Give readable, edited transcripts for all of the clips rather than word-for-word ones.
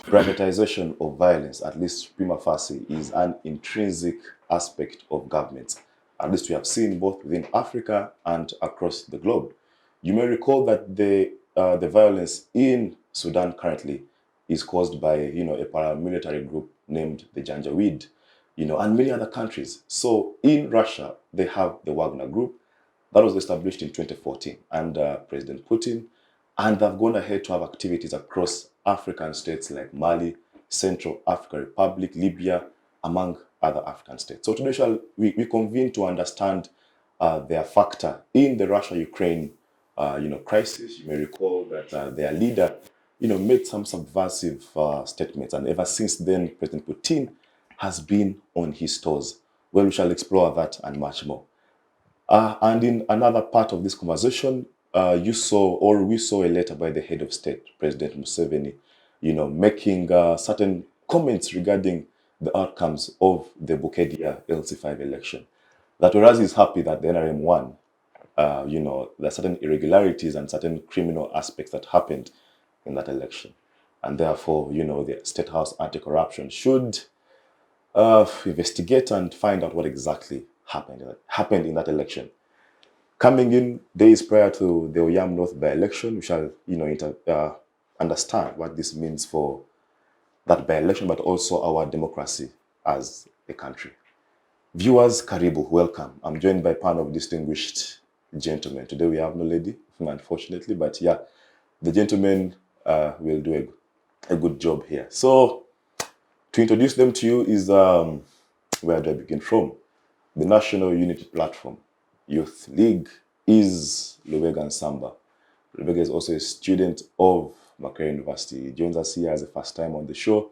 privatization of violence, at least prima facie, is an intrinsic aspect of government. At least we have seen both within Africa and across the globe. You may recall that the violence in Sudan currently is caused by, a paramilitary group named the Janjaweed, and many other countries. So in Russia, they have the Wagner Group that was established in 2014 under President Putin, and they've gone ahead to have activities across African states like Mali, Central African Republic, Libya, among other African states. So today we convene to understand their factor in the Russia-Ukraine crisis. You may recall that their leader made some subversive statements, and ever since then, President Putin has been on his toes. Well, we shall explore that and much more. And in another part of this conversation, we saw a letter by the head of state, President Museveni, making certain comments regarding the outcomes of the Bukedea LC5 election. That whereas he's happy that the NRM won, there are certain irregularities and certain criminal aspects that happened in that election. And therefore, the State House Anti-Corruption should investigate and find out what exactly happened in that election. Coming in days prior to the Oyam North by-election, we shall, understand what this means for that by-election, but also our democracy as a country. Viewers, karibu, welcome. I'm joined by a panel of distinguished gentlemen. Today we have no lady, unfortunately, but yeah, the gentlemen will do a good job here. So, to introduce them to you is, where do I begin from? The National Unity Platform Youth League is Lubega Nsamba. Lubega is also a student of Makerere University. He joins us here as a first time on the show.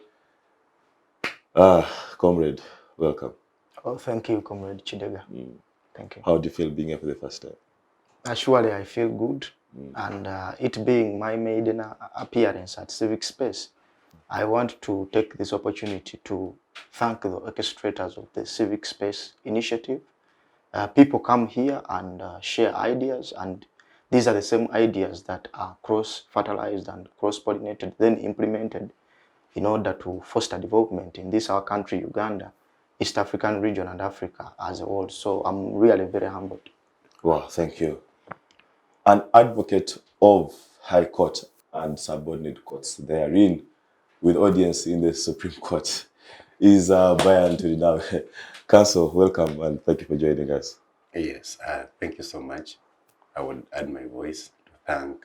Comrade, welcome. Oh, thank you, Comrade Chidega. Thank you. How do you feel being here for the first time? Actually, I feel good. And it being my maiden appearance at Civic Space, I want to take this opportunity to thank the orchestrators of the Civic Space initiative. People come here and share ideas, and these are the same ideas that are cross-fertilized and cross-pollinated, then implemented in order to foster development in this our country, Uganda, East African region, and Africa as a whole. So I'm really very humbled. Wow, thank you. An advocate of High Court and subordinate courts therein, with audience in the Supreme Court, is Brian Turinawe. Counsel, welcome and thank you for joining us. Yes, thank you so much. I would add my voice to thank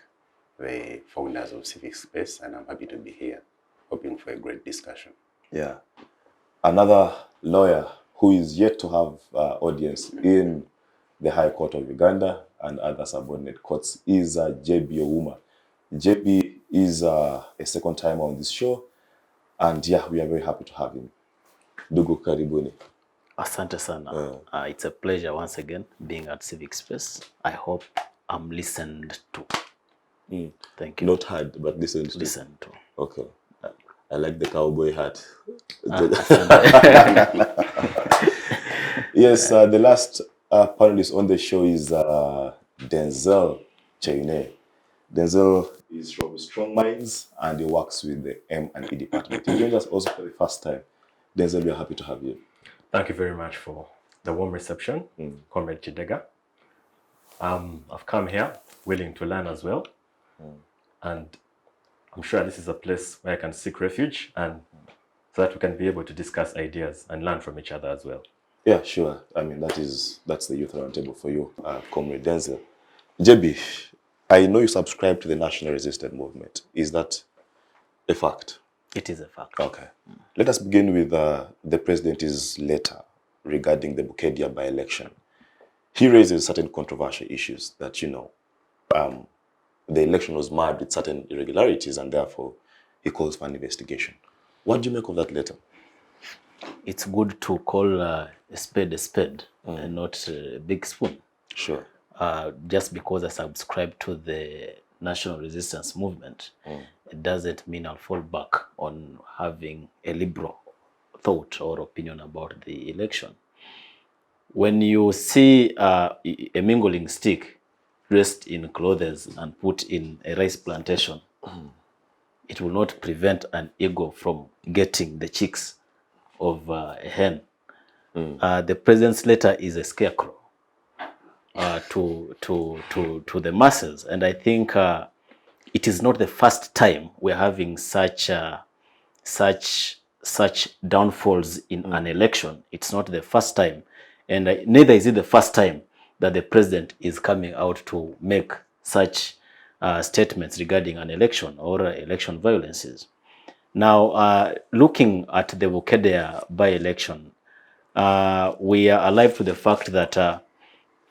the founders of Civic Space, and I'm happy to be here, hoping for a great discussion. Yeah. Another lawyer who is yet to have audience in the High Court of Uganda and other subordinate courts is JB Ouma. JB is a second time on this show, and yeah, we are very happy to have him. Dugu karibuni. Asante sana. It's a pleasure once again being at Civic Space. I hope I'm listened to. Thank you. Not heard, but listened to. Listened to. Okay. I like the cowboy hat. Yes, the last panelist on the show is Denzel Chaine. Denzel is from Strong Minds and he works with the M&E department. He joined us also for the first time. Denzel, we are happy to have you. Thank you very much for the warm reception, Comrade Chidega. I've come here willing to learn as well. And I'm sure this is a place where I can seek refuge and so that we can be able to discuss ideas and learn from each other as well. Yeah, sure. I mean, that's the Youth Roundtable for you, Comrade Denzel. JB, I know you subscribe to the National Resistance Movement. Is that a fact? It is a fact. Okay. Let us begin with the President's letter regarding the Bukedea by-election. He raises certain controversial issues that, the election was marred with certain irregularities and therefore he calls for an investigation. What do you make of that letter? It's good to call a spade and not a big spoon. Sure. Just because I subscribe to the National Resistance Movement, it doesn't mean I'll fall back on having a liberal thought or opinion about the election. When you see a mingling stick dressed in clothes and put in a rice plantation, it will not prevent an eagle from getting the chicks of a hen. The president's letter is a scarecrow to the masses, and I think it is not the first time we're having such downfalls in an election. It's not the first time, and neither is it the first time that the president is coming out to make such statements regarding an election or election violences. Now, looking at the Bukedea by-election, we are alive to the fact that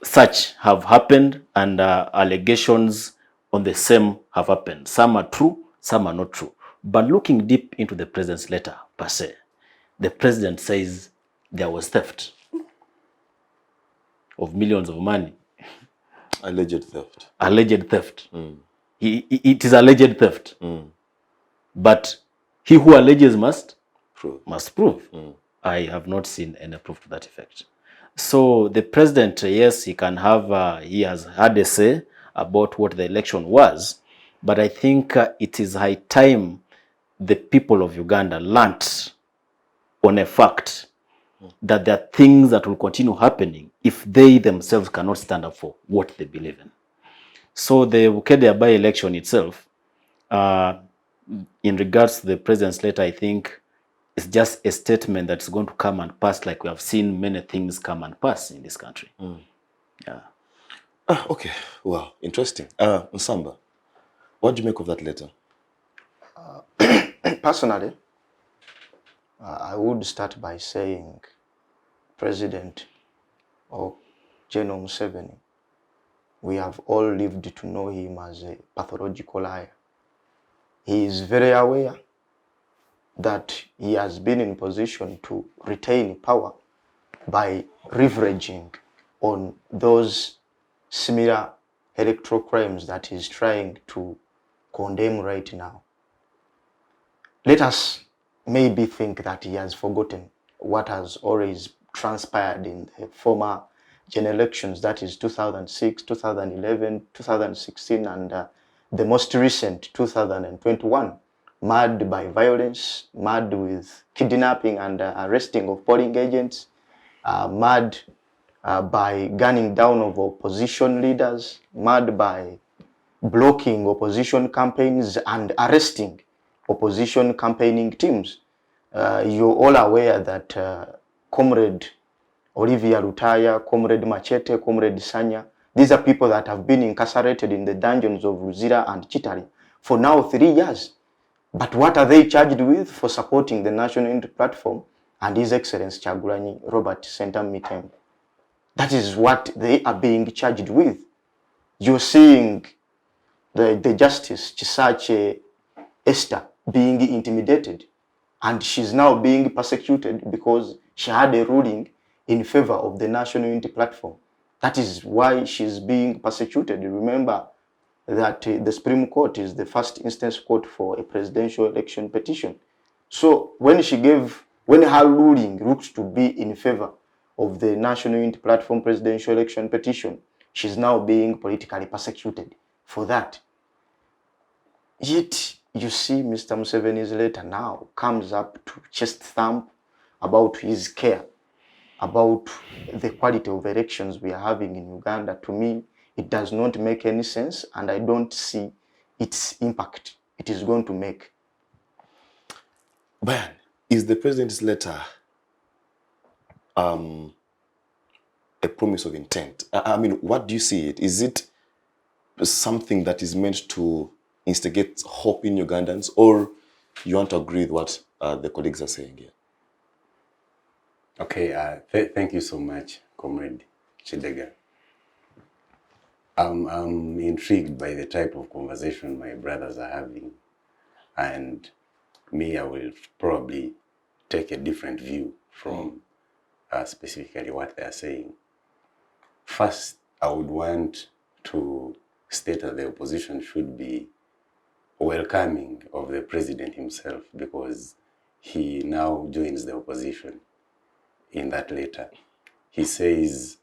such have happened, and allegations on the same have happened. Some are true, some are not true. But looking deep into the president's letter per se, the president says there was theft of millions of money. Alleged theft. Alleged theft. It is alleged theft. But he who alleges must prove. I have not seen any proof to that effect. So the president, yes, he can have, he has had a say about what the election was, but I think it is high time the people of Uganda learnt on a fact that there are things that will continue happening if they themselves cannot stand up for what they believe in. So the Bukedea by-election itself, in regards to the president's letter, I think it's just a statement that's going to come and pass, like we have seen many things come and pass in this country. Yeah. Okay, well, interesting. Nsamba, what do you make of that letter? Personally, I would start by saying President or General Museveni, we have all lived to know him as a pathological liar. He is very aware that he has been in position to retain power by leveraging on those similar electoral crimes that he's trying to condemn right now. Let us maybe think that he has forgotten what has always transpired in the former general elections, that is 2006, 2011, 2016, and the most recent 2021, marred by violence, marred with kidnapping and arresting of polling agents, marred by gunning down of opposition leaders, marred by blocking opposition campaigns and arresting opposition campaigning teams. You're all aware that Comrade Olivia Lutaya, Comrade Machete, Comrade Sanya, these are people that have been incarcerated in the dungeons of Ruzira and Chitari for now 3 years. But what are they charged with? For supporting the National Unity Platform and His Excellency Kyagulanyi Robert Sentamu. That is what they are being charged with. You're seeing the Justice Chisache Esther being intimidated, and she's now being persecuted because she had a ruling in favor of the National Unity Platform. That is why she's being persecuted. Remember that the Supreme Court is the first instance court for a presidential election petition. So when her ruling looks to be in favor of the National Unity Platform presidential election petition, she's now being politically persecuted for that. Yet, you see Mr. Museveni's letter now comes up to chest thump about his care, about the quality of elections we are having in Uganda. To me, it does not make any sense, and I don't see its impact it is going to make. Brian, is the president's letter a promise of intent? I mean, what do you see it? Is it something that is meant to instigate hope in Ugandans, or you want to agree with what the colleagues are saying here? Okay, thank you so much, Comrade Chidega. I'm intrigued by the type of conversation my brothers are having, and me, I will probably take a different view from specifically what they are saying. First, I would want to state that the opposition should be welcoming of the president himself, because he now joins the opposition in that letter. He says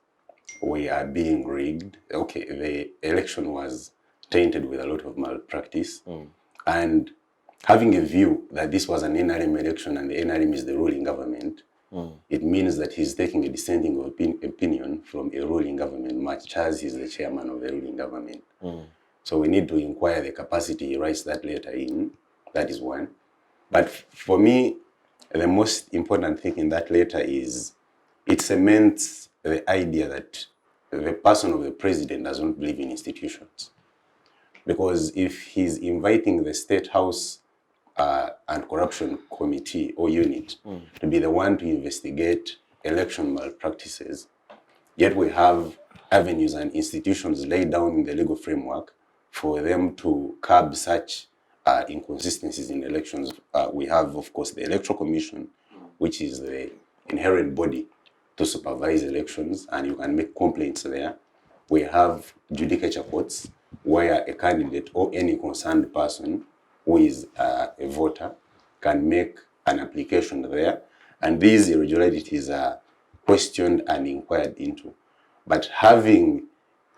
we are being rigged. Okay, the election was tainted with a lot of malpractice, and having a view that this was an NRM election and the NRM is the ruling government, it means that he's taking a dissenting opinion from a ruling government, much as he's the chairman of the ruling government. So we need to inquire the capacity he writes that letter in. That is one. But for me, the most important thing in that letter is it cements the idea that the person of the president does not believe in institutions. Because if he's inviting the State House Anti-Corruption Committee or unit to be the one to investigate election malpractices, yet we have avenues and institutions laid down in the legal framework for them to curb such inconsistencies in elections. We have, of course, the Electoral Commission, which is the inherent body to supervise elections, and you can make complaints there. We have judicature courts, where a candidate or any concerned person who is a voter can make an application there, and these irregularities are questioned and inquired into. But having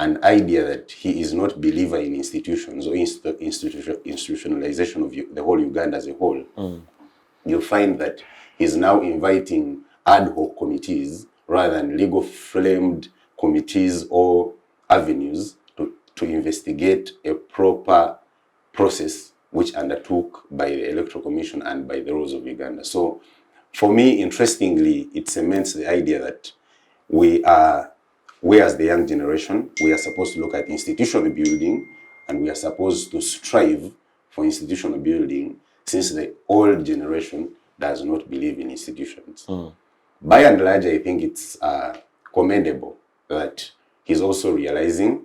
an idea that he is not a believer in institutions or institutionalization of the whole Uganda as a whole, you find that he's now inviting ad hoc committees rather than legal framed committees or avenues to investigate a proper process which undertook by the Electoral Commission and by the rules of Uganda. So for me, interestingly, it cements the idea that we as the young generation, we are supposed to look at institutional building, and we are supposed to strive for institutional building, since the old generation does not believe in institutions. By and large, I think it's commendable that he's also realizing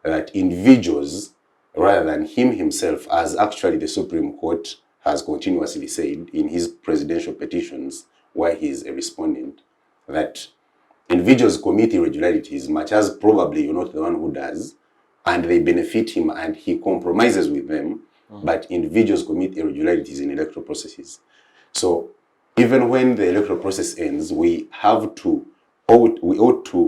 that individuals, rather than him himself, as actually the Supreme Court has continuously said in his presidential petitions, where he is a respondent, that individuals commit irregularities, much as probably you're not the one who does, and they benefit him and he compromises with them, but individuals commit irregularities in electoral processes. So even when the electoral process ends, we ought to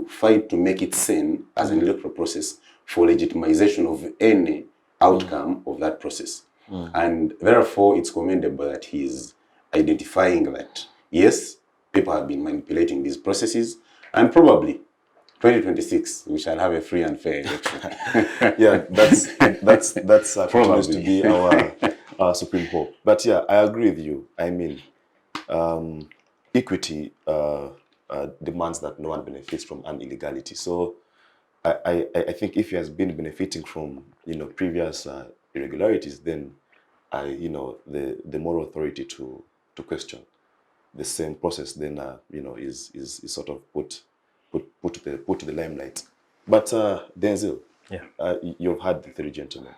fight to make it sane as an electoral process for legitimization of any outcome of that process. And therefore, it's commendable that he is identifying that, yes, people have been manipulating these processes, and probably 2026 we shall have a free and fair election. Yeah, that's continues to be our supreme hope. But yeah, I agree with you. I mean, equity demands that no one benefits from an illegality. So I think if he has been benefiting from previous irregularities, then the moral authority to question the same process then is sort of put to the limelight. But Denzel, you've had the three gentlemen.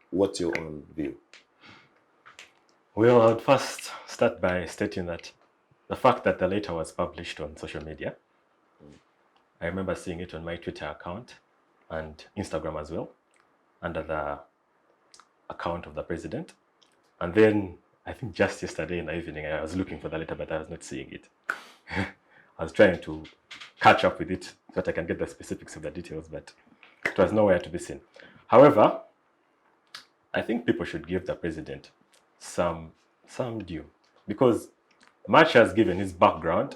What's your own view? Well, I would first start by stating that the fact that the letter was published on social media, I remember seeing it on my Twitter account and Instagram as well, under the account of the president. And then I think just yesterday in the evening, I was looking for the letter, but I was not seeing it. I was trying to catch up with it so that I can get the specifics of the details, but it was nowhere to be seen. However, I think people should give the president some due, because much has given his background,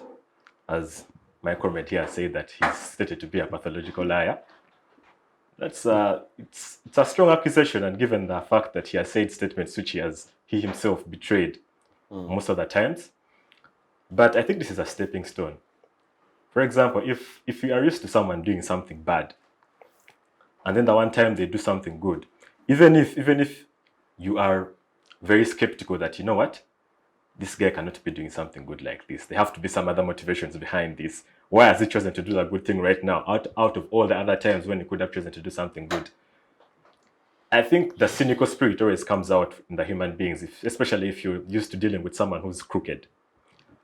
as my comment here said that he's stated to be a pathological liar. That's it's a strong accusation, and given the fact that he has said statements which he himself betrayed most of the times. But I think this is a stepping stone. For example, if you are used to someone doing something bad, and then the one time they do something good, even if you are very skeptical that, you know what, this guy cannot be doing something good like this, there have to be some other motivations behind this. Why has he chosen to do the good thing right now, out of all the other times when he could have chosen to do something good? I think the cynical spirit always comes out in the human beings, especially if you're used to dealing with someone who's crooked.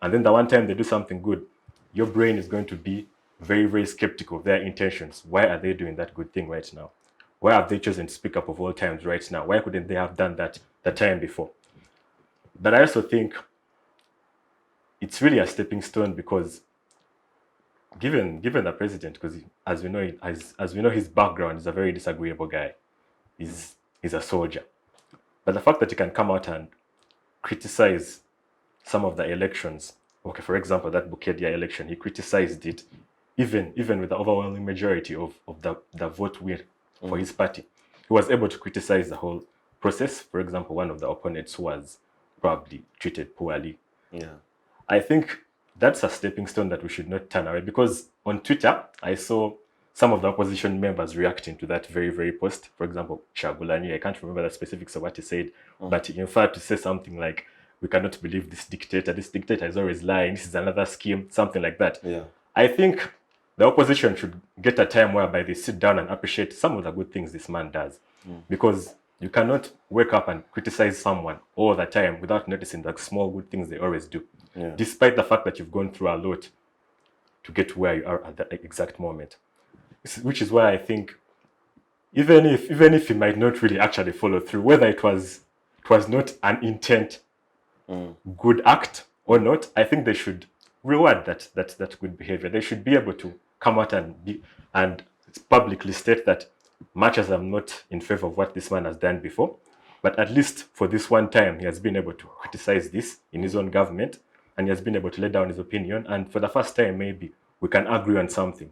And then the one time they do something good, your brain is going to be very, very skeptical of their intentions. Why are they doing that good thing right now? Why have they chosen to speak up of all times right now? Why couldn't they have done that the time before? But I also think it's really a stepping stone, because given the president, because as we know his background is a very disagreeable guy. He's a soldier. But the fact that he can come out and criticize some of the elections. Okay, for example, that Bukedea election, he criticized it, even with the overwhelming majority of the vote win for his party. He was able to criticize the whole process. For example, one of the opponents was probably treated poorly. Yeah. I think that's a stepping stone that we should not turn away, because on Twitter, I saw some of the opposition members reacting to that very, very post. For example, Chagulani, I can't remember the specifics of what he said, but he inferred to say something like, we cannot believe this dictator is always lying, this is another scheme, something like that. Yeah. I think the opposition should get a time whereby they sit down and appreciate some of the good things this man does. Because you cannot wake up and criticize someone all the time without noticing the small good things they always do. Yeah. Despite the fact that you've gone through a lot to get to where you are at that exact moment. Which is why I think even if he might not really actually follow through, whether it was not an intent good act or not, I think they should reward that good behavior. They should be able to come out and publicly state that, much as I'm not in favor of what this man has done before, but at least for this one time, he has been able to criticize this in his own government, and he has been able to lay down his opinion. And for the first time, maybe we can agree on something.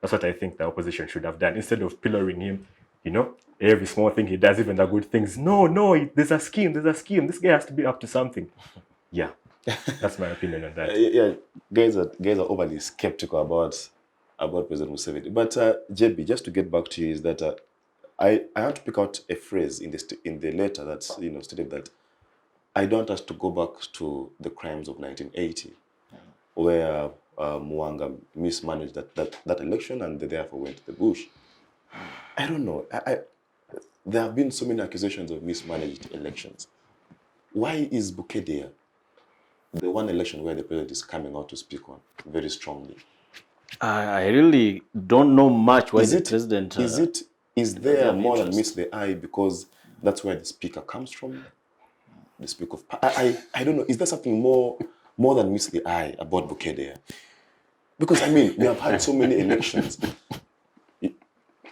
That's what I think the opposition should have done, instead of pillorying him, every small thing he does, even the good things. No, there's a scheme. This guy has to be up to something. Yeah, that's my opinion on that. Yeah, guys are overly skeptical about President Museveni. But JB, just to get back to you, is that I want to pick out a phrase in the letter that stated that I don't want us to go back to the crimes of 1980, where Mwanga mismanaged that election and they therefore went to the bush. I don't know. There have been so many accusations of mismanaged elections. Why is Bukedea the one election where the president is coming out to speak on very strongly? I really don't know much why the president... Is there more than meets the eye because that's where the speaker comes from? The speaker of... I don't know. Is there something more than meets the eye about Bukedea? Because, I mean, we have had so many elections.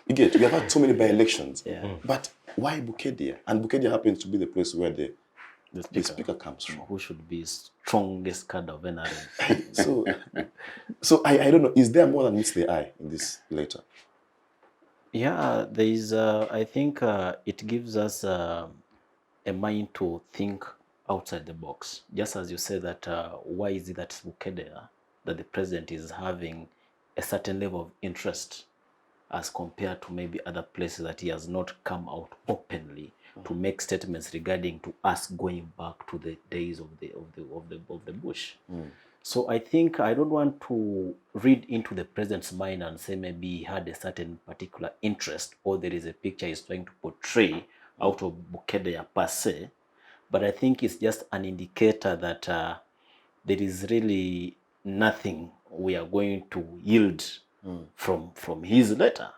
We have had so many by-elections. Yeah. But why Bukedea? And Bukedea happens to be the place where the speaker comes from. Who should be strongest card of NRM? So I don't know. Is there more than meets the eye in this letter? Yeah, there is. I think it gives us a mind to think outside the box. Just as you say that, why is it that Bukedea, that the president is having a certain level of interest as compared to maybe other places that he has not come out openly to make statements regarding to us going back to the days of the bush. So I think I don't want to read into the president's mind and say maybe he had a certain particular interest or there is a picture he's trying to portray out of Bukedea per se, but I think it's just an indicator that there is really nothing we are going to yield from his letter.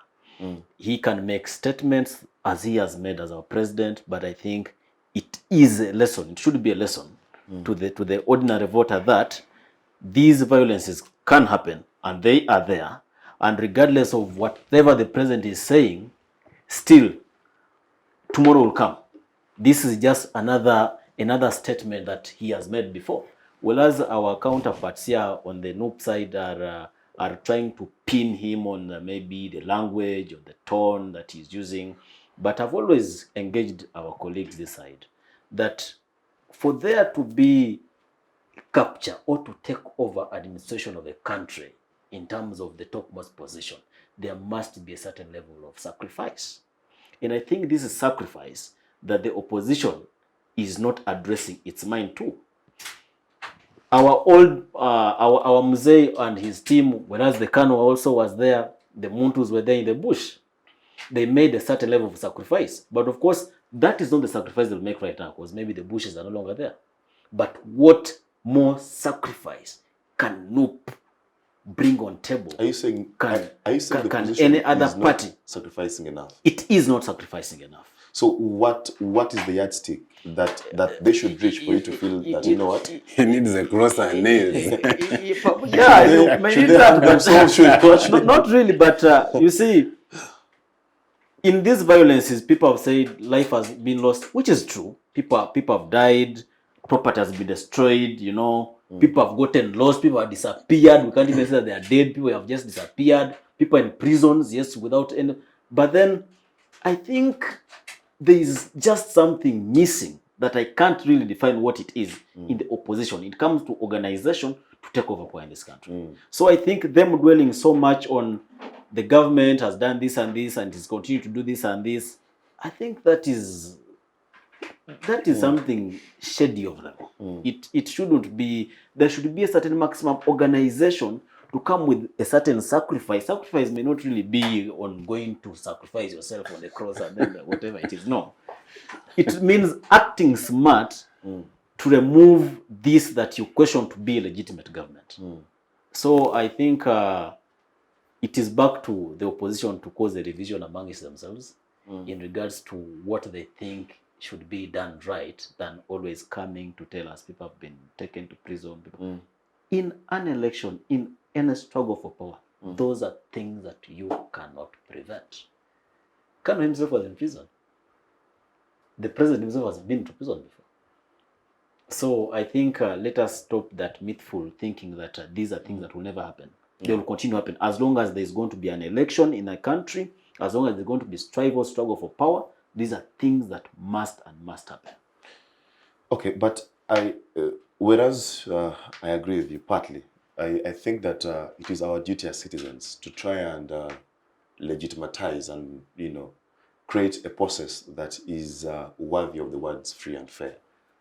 He can make statements as he has made as our president, but I think it is a lesson. It should be a lesson to the ordinary voter that these violences can happen and they are there, and regardless of whatever the president is saying, still tomorrow will come. This is just another statement that he has made before. Whereas our counterparts here on the NUP side are trying to pin him on maybe the language or the tone that he's using. But I've always engaged our colleagues this side that for there to be capture or to take over administration of a country in terms of the topmost position, there must be a certain level of sacrifice. And I think this is sacrifice that the opposition is not addressing its mind to. Our Mzee and his team, whereas the Kano also was there, the Muntu were there in the bush. They made a certain level of sacrifice. But of course, that is not the sacrifice they'll make right now, because maybe the bushes are no longer there. But what more sacrifice can NUP bring on table? Are you saying can any other party sacrificing enough? It is not sacrificing enough. So what is the yardstick that they should reach for you to feel that, you know what? He needs a cross and nails. Yeah, should they have themselves? Not really, but you see, in these violences, people have said life has been lost, which is true. People have died. property has been destroyed, you know, people have gotten lost, people have disappeared, we can't even say that they are dead, people have just disappeared, people in prisons, yes, without any, but then I think there is just something missing that I can't really define what it is in the opposition. It comes to organization to take over power in this country. So I think them dwelling so much on the government has done this and is continuing to do this and this, I think that is something shady of them. It shouldn't be. There should be a certain maximum organization to come with a certain sacrifice. Sacrifice may not really be on going to sacrifice yourself on the cross and then whatever it is. No, it means acting smart to remove this that you question to be a legitimate government. So I think it is back to the opposition to cause a revision amongst themselves in regards to what they think should be done right, than always coming to tell us people have been taken to prison. In an election, in any struggle for power, those are things that you cannot prevent. Kanu himself was in prison. The president himself has been to prison before. So I think let us stop that mythful thinking that these are things that will never happen. They will continue to happen as long as there's going to be an election in a country, as long as there's going to be struggle for power. These are things that must happen. Okay, but whereas I agree with you partly, I think that it is our duty as citizens to try and legitimize and, you know, create a process that is worthy of the words free and fair.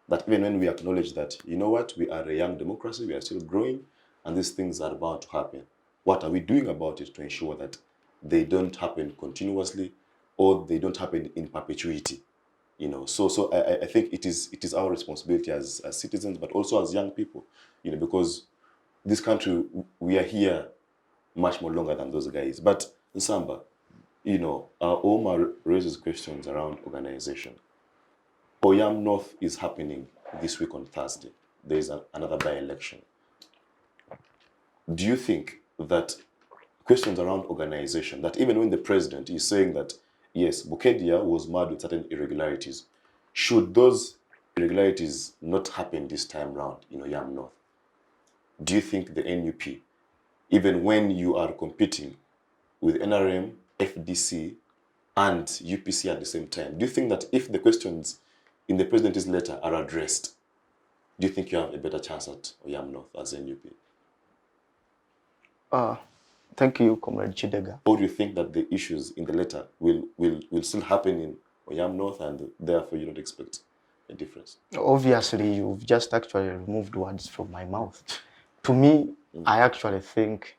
That even when we acknowledge that, you know what, we are a young democracy, we are still growing, and these things are about to happen. What are we doing about it to ensure that they don't happen continuously or they don't happen in perpetuity? You know, so I think it is our responsibility as citizens, but also as young people, you know, because this country, we are here much more longer than those guys. But Nsamba, you know, Omar raises questions around organization. Oyam North is happening this week on Thursday. There is another by-election. Do you think that questions around organization, that even when the president is saying that, yes, Bukedea was marred with certain irregularities, should those irregularities not happen this time round in Oyam North? Do you think the NUP, even when you are competing with NRM, FDC, and UPC at the same time, do you think that if the questions in the president's letter are addressed, do you think you have a better chance at Oyam North as NUP? Thank you, Comrade Chidega. Or do you think that the issues in the letter will still happen in Oyam North, and therefore you don't expect a difference? Obviously, you've just actually removed words from my mouth. To me, I actually think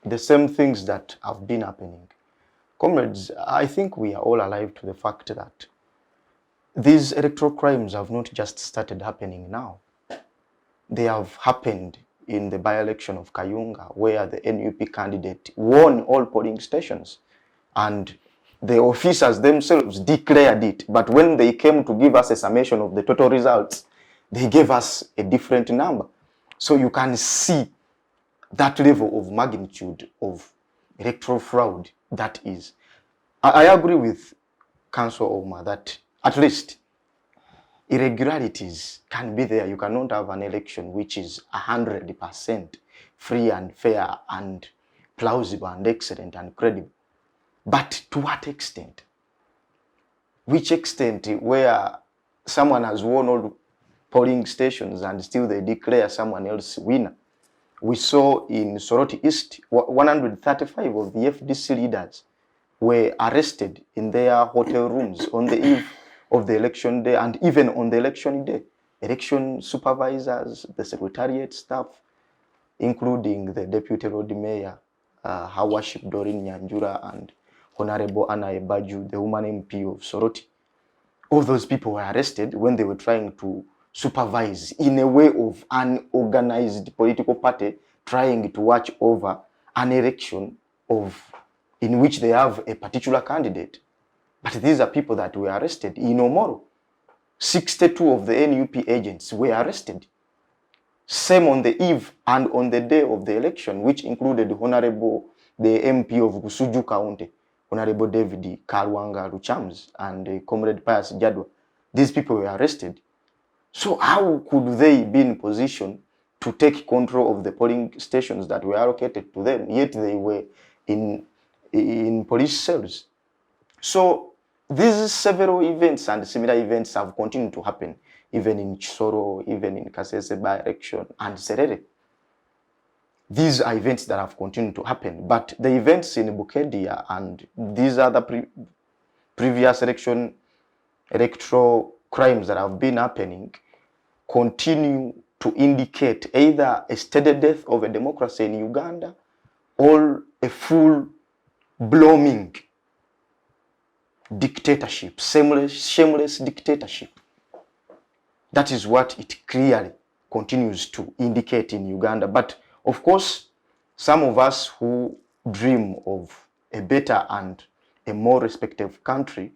the same things that have been happening. Comrades, I think we are all alive to the fact that these electoral crimes have not just started happening now. They have happened in the by-election of Kayunga, where the NUP candidate won all polling stations, and the officers themselves declared it. But when they came to give us a summation of the total results, they gave us a different number. So you can see that level of magnitude of electoral fraud that is. I agree with Councillor Omar that at least irregularities can be there. You cannot have an election which is 100% free and fair and plausible and excellent and credible. But to what extent? Which extent where someone has won all polling stations and still they declare someone else winner? We saw in Soroti East, 135 of the FDC leaders were arrested in their hotel rooms on the eve of the election day, and even on the election day. Election supervisors, the secretariat staff, including the Deputy Road Mayor, Her Worship Doreen Nyanjura, and Honorable Anna Ebaju, the woman MP of Soroti. All those people were arrested when they were trying to supervise in a way of an organized political party trying to watch over an election in which they have a particular candidate. But these are people that were arrested in Omoro. 62 of the NUP agents were arrested. Same on the eve and on the day of the election, which included the MP of Gusuju County, Honorable David Karwanga Ruchams, and Comrade Pius Jadwa. These people were arrested. So how could they be in position to take control of the polling stations that were allocated to them, yet they were in police cells? So these several events and similar events have continued to happen, even in Chisoro, even in Kasese by-election and Serere. These are events that have continued to happen, but the events in Bukedea and these other previous electoral crimes that have been happening continue to indicate either a steady death of a democracy in Uganda or a full blooming dictatorship, shameless dictatorship. That is what it clearly continues to indicate in Uganda. But of course, some of us who dream of a better and a more respectable country,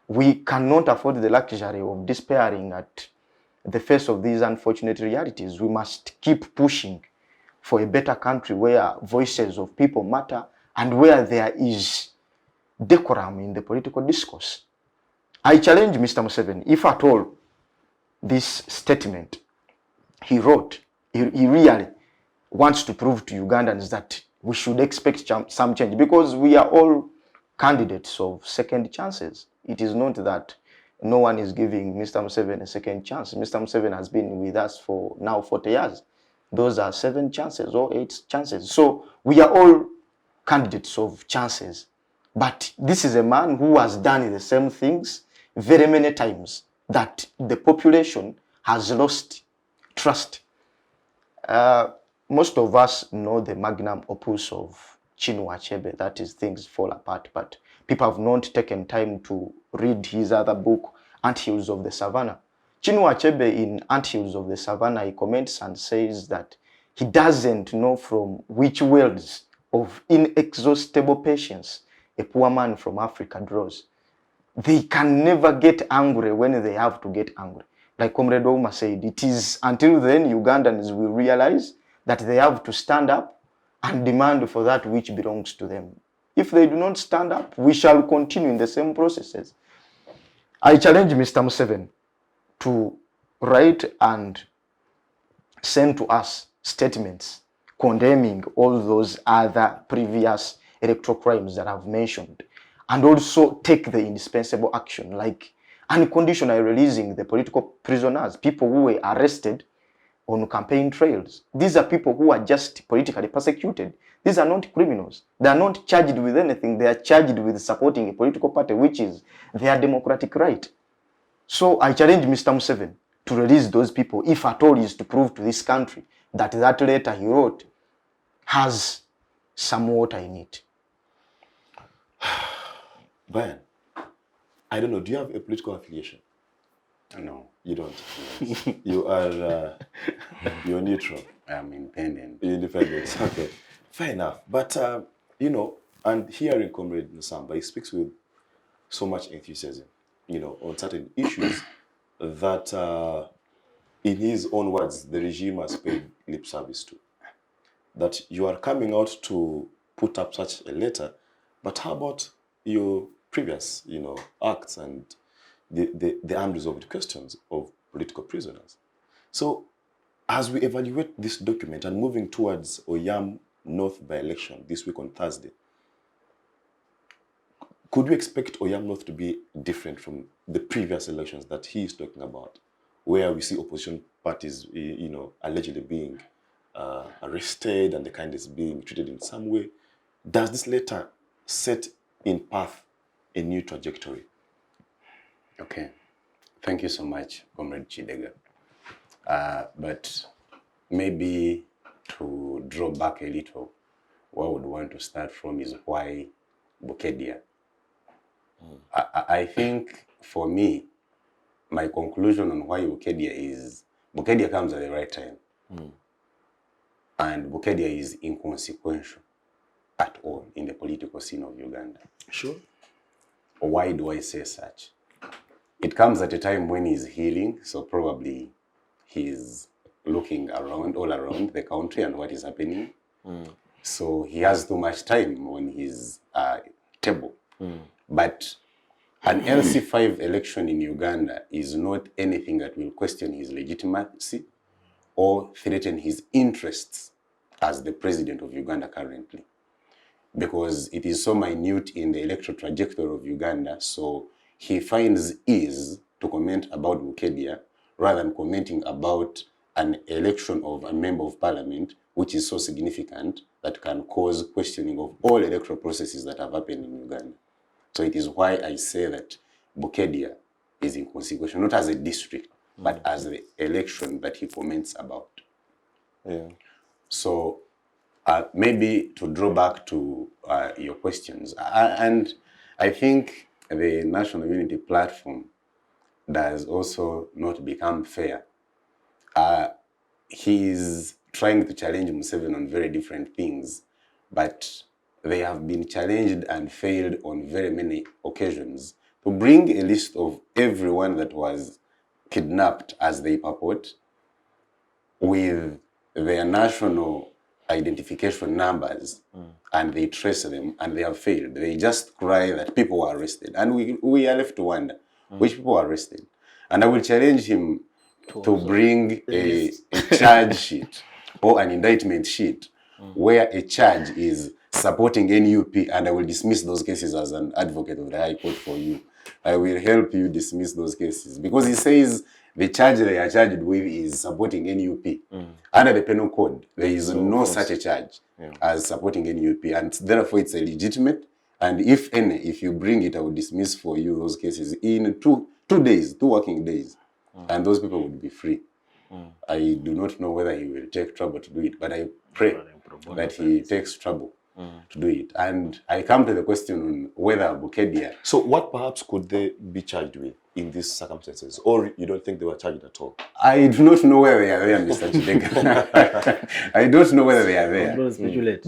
we cannot afford the luxury of despairing at the face of these unfortunate realities. We must keep pushing for a better country where voices of people matter and where there is decorum in the political discourse. I challenge Mr. Museveni, if at all this statement he wrote, he really wants to prove to Ugandans that we should expect some change, because we are all candidates of second chances. It is not that no one is giving Mr. Museveni a second chance. Mr. Museveni has been with us for now 40 years. Those are 7 chances or 8 chances. So we are all candidates of chances. But this is a man who has done the same things very many times that the population has lost trust. Most of us know the magnum opus of Chinua Achebe, that is Things Fall Apart, but people have not taken time to read his other book, Anthills of the Savannah. Chinua Achebe in Anthills of the Savannah, he comments and says that he doesn't know from which wells of inexhaustible patience a poor man from Africa draws. They can never get angry when they have to get angry. Like Comrade Ouma said, it is until then Ugandans will realize that they have to stand up and demand for that which belongs to them. If they do not stand up, we shall continue in the same processes. I challenge Mr. Museveni to write and send to us statements condemning all those other previous electoral crimes that I've mentioned, and also take the indispensable action, like unconditionally releasing the political prisoners, people who were arrested on campaign trails. These are people who are just politically persecuted. These are not criminals. They are not charged with anything. They are charged with supporting a political party, which is their democratic right. So I challenge Mr. Museveni to release those people, if at all is to prove to this country that that letter he wrote has some water in it. Brian, I don't know, do you have a political affiliation? No. You don't. You are you're neutral. I'm independent. Independent. Okay. Fair enough. But you know, and hearing Comrade Nsamba, he speaks with so much enthusiasm, you know, on certain issues that in his own words, the regime has paid lip service to. That you are coming out to put up such a letter, but how about your previous, you know, acts and the unresolved questions of political prisoners? So as we evaluate this document and moving towards Oyam North by-election this week on Thursday, could we expect Oyam North to be different from the previous elections that he is talking about, where we see opposition parties, you know, allegedly being arrested and the kind is being treated in some way? Does this letter set in path a new trajectory? Okay. Thank you so much, Comrade Chidega. But maybe to draw back a little, what I would want to start from is why Bukedea. I think for me, my conclusion on why Bukedea is, Bukedea comes at the right time. And Bukedea is inconsequential at all in the political scene of Uganda. Sure. Why do I say such? It comes at a time when he's healing, so probably he's looking around, all around the country and what is happening. So he has too much time on his table. But An LC5 election in Uganda is not anything that will question his legitimacy or threaten his interests as the president of Uganda currently, because it is so minute in the electoral trajectory of Uganda, so he finds ease to comment about Bukedea rather than commenting about an election of a member of parliament, which is so significant that can cause questioning of all electoral processes that have happened in Uganda. So it is why I say that Bukedea is inconsequential, not as a district, but as the election that he comments about. Yeah. So maybe to draw back to your questions, and I think the National Unity Platform does also not become fair. He is trying to challenge Museveni on very different things, but they have been challenged and failed on very many occasions. To bring a list of everyone that was kidnapped, as they purport, with their national identification numbers, and they trace them, and they have failed. They just cry that people were arrested. And we are left to wonder which people were arrested. And I will challenge him to bring a charge sheet or an indictment sheet where a charge is supporting NUP, and I will dismiss those cases as an advocate of the High Court for you. I will help you dismiss those cases, because he says the charge they are charged with is supporting NUP. Under the penal code, there is no such a charge as supporting NUP, and therefore it's illegitimate. And if you bring it, I will dismiss for you those cases in two working days, and those people would be free. I do not know whether he will take trouble to do it, but I pray that he takes trouble to do it. And I come to the question on whether Bukedea. So what perhaps could they be charged with in these circumstances? Or you don't think they were charged at all? I do not know whether they are there, Mr. Chideka. I don't know whether they are there.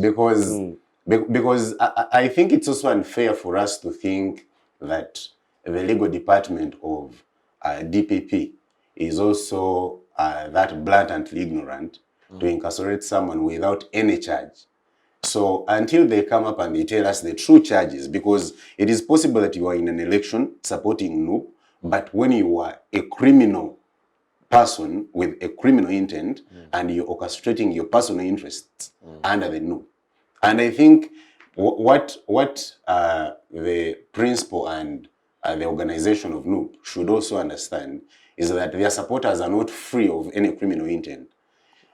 Because I think it's also unfair for us to think that the legal department of DPP is also that blatantly ignorant to incarcerate someone without any charge. So until they come up and they tell us the true charges, because it is possible that you are in an election supporting NUP, but when you are a criminal person with a criminal intent and you're orchestrating your personal interests under the NUP. And I think what the principle and the organization of NUP should also understand is that their supporters are not free of any criminal intent.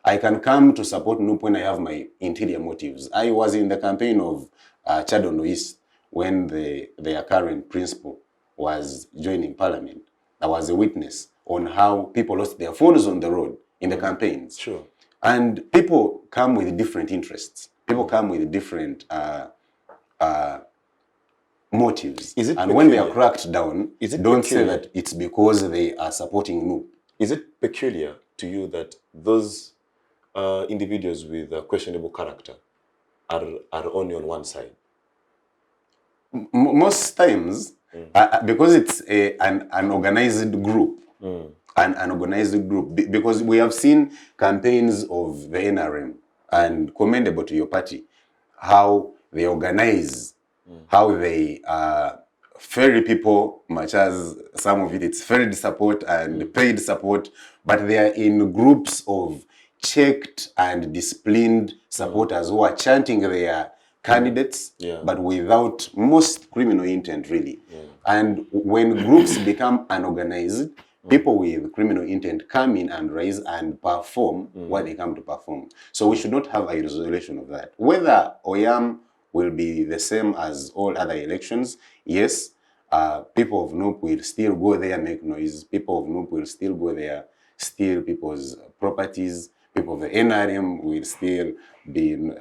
I can come to support NUP when I have my interior motives. I was in the campaign of Chadondo East when their current principal was joining parliament. I was a witness on how people lost their phones on the road in the campaigns. Sure. And people come with different interests. People come with different motives. And when they are cracked down, don't say that it's because they are supporting NUP. Is it peculiar to you that those individuals with questionable character are only on one side? Most times, because it's an organized group, an organized group, because we have seen campaigns of the NRM, and commendable to your party, how they organize, how they ferry people, much as some of it's ferried support and paid support, but they are in groups of checked and disciplined supporters who are chanting their candidates, but without most criminal intent, really. And when groups become unorganized, people with criminal intent come in and rise and perform what they come to perform. So we should not have a resolution of that. Whether OYAM will be the same as all other elections, yes, people of NUP will still go there, make noise. People of NUP will still go there, steal people's properties. People of the NRM will still be in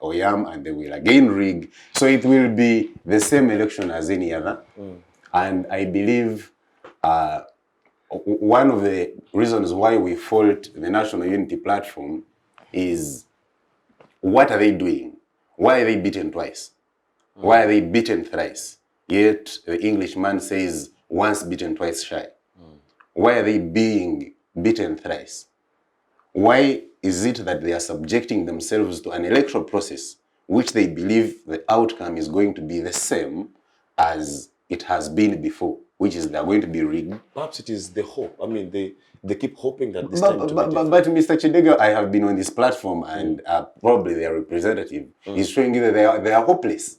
OYAM, and they will again rig. So it will be the same election as any other. And I believe one of the reasons why we fault the National Unity Platform is, what are they doing? Why are they beaten twice? Why are they beaten thrice? Yet the Englishman says, once beaten, twice shy. Why are they being beaten thrice? Why is it that they are subjecting themselves to an electoral process which they believe the outcome is going to be the same as it has been before, which is they're going to be rigged. Perhaps it is the hope. I mean, they keep hoping that this time it will be different. But Mr. Chidega, I have been on this platform, and probably their representative is showing you that they are hopeless,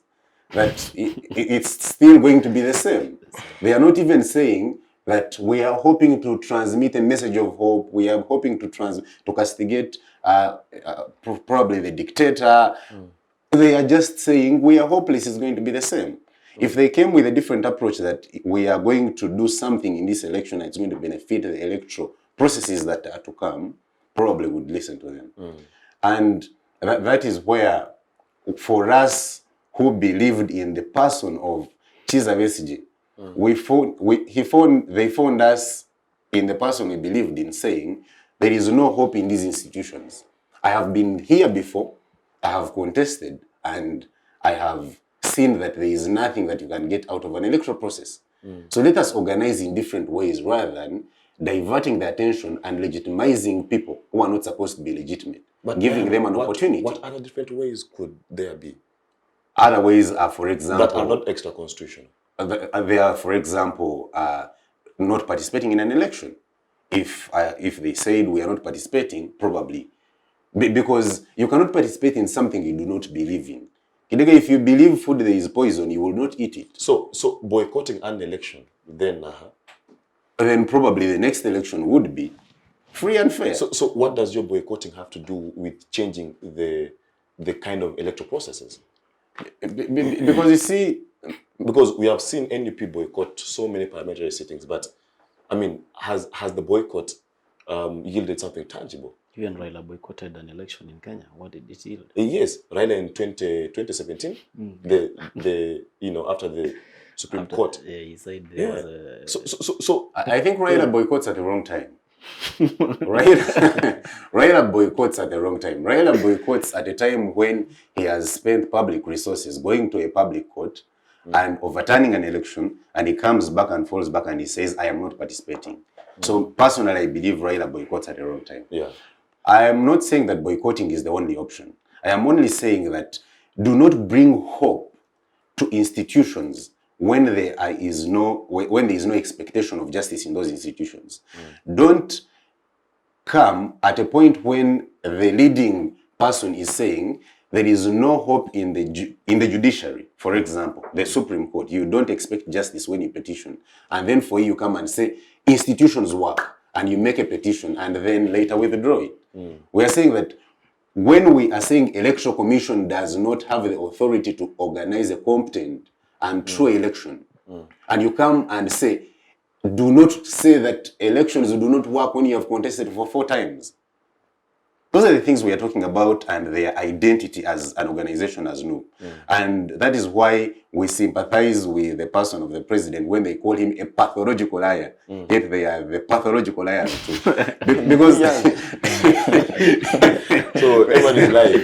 that it's still going to be the same. They are not even saying that we are hoping to transmit a message of hope. We are hoping to castigate probably the dictator. They are just saying we are hopeless, it's going to be the same. If they came with a different approach that we are going to do something in this election that's going to benefit the electoral processes that are to come, probably would listen to them. And that is where, for us who believed in the person of Chiza Besigye, they found us in the person we believed in, saying there is no hope in these institutions. I have been here before, I have contested, and I have seen that there is nothing that you can get out of an electoral process. So let us organize in different ways rather than diverting the attention and legitimizing people who are not supposed to be legitimate, but giving them an opportunity. What other different ways could there be? Other ways are, for example, that are not extra constitutional. They are, for example, not participating in an election. If they said we are not participating, probably because you cannot participate in something you do not believe in. If you believe food there is poison, you will not eat it. So boycotting an election, then probably the next election would be free and fair. So what does your boycotting have to do with changing the kind of electoral processes? Because you see, because we have seen NUP boycott so many parliamentary sittings, but I mean, has the boycott yielded something tangible? Even Raila boycotted an election in Kenya. What did it yield? Yes, Raila in 2017, the after the Supreme Court. Yeah, he said there was a... So I think Raila boycotts at the wrong time. Raila boycotts at the wrong time. Raila boycotts at a time when he has spent public resources going to a public court and overturning an election, and he comes back and falls back and he says, I am not participating. So personally, I believe Raila boycotts at the wrong time. Yeah. I am not saying that boycotting is the only option. I am only saying that do not bring hope to institutions when there is no expectation of justice in those institutions. Don't come at a point when the leading person is saying there is no hope in the judiciary. For example, the Supreme Court, you don't expect justice when you petition. And then for you come and say institutions work, and you make a petition and then later withdraw it. We are saying that when we are saying Electoral Commission does not have the authority to organize a competent and true election, and you come and say, do not say that elections do not work when you have contested for 4 times. Those are the things we are talking about, and their identity as an organization as NUP. And that is why we sympathize with the person of the president when they call him a pathological liar. Yet they are the pathological liars too. Because so everyone is lying.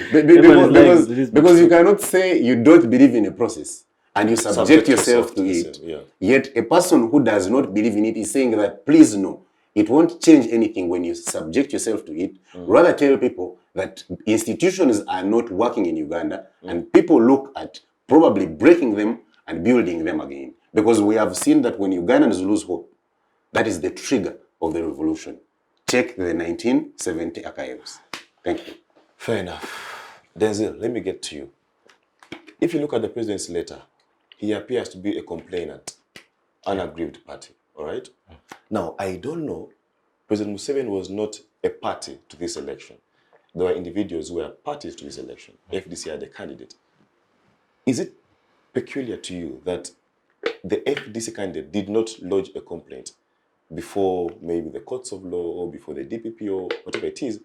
Because you cannot say you don't believe in a process and you subject yourself to it. Yet a person who does not believe in it is saying that, please no, it won't change anything when you subject yourself to it. Rather tell people that institutions are not working in Uganda, and people look at probably breaking them and building them again. Because we have seen that when Ugandans lose hope, that is the trigger of the revolution. Check the 1970 archives. Thank you. Fair enough. Denzel, let me get to you. If you look at the president's letter, he appears to be a complainant, an aggrieved party. All right? Now, I don't know. President Museveni was not a party to this election. There were individuals who were parties to this election. FDC had a candidate. Is it peculiar to you that the FDC candidate did not lodge a complaint before maybe the courts of law or before the DPP or whatever it is,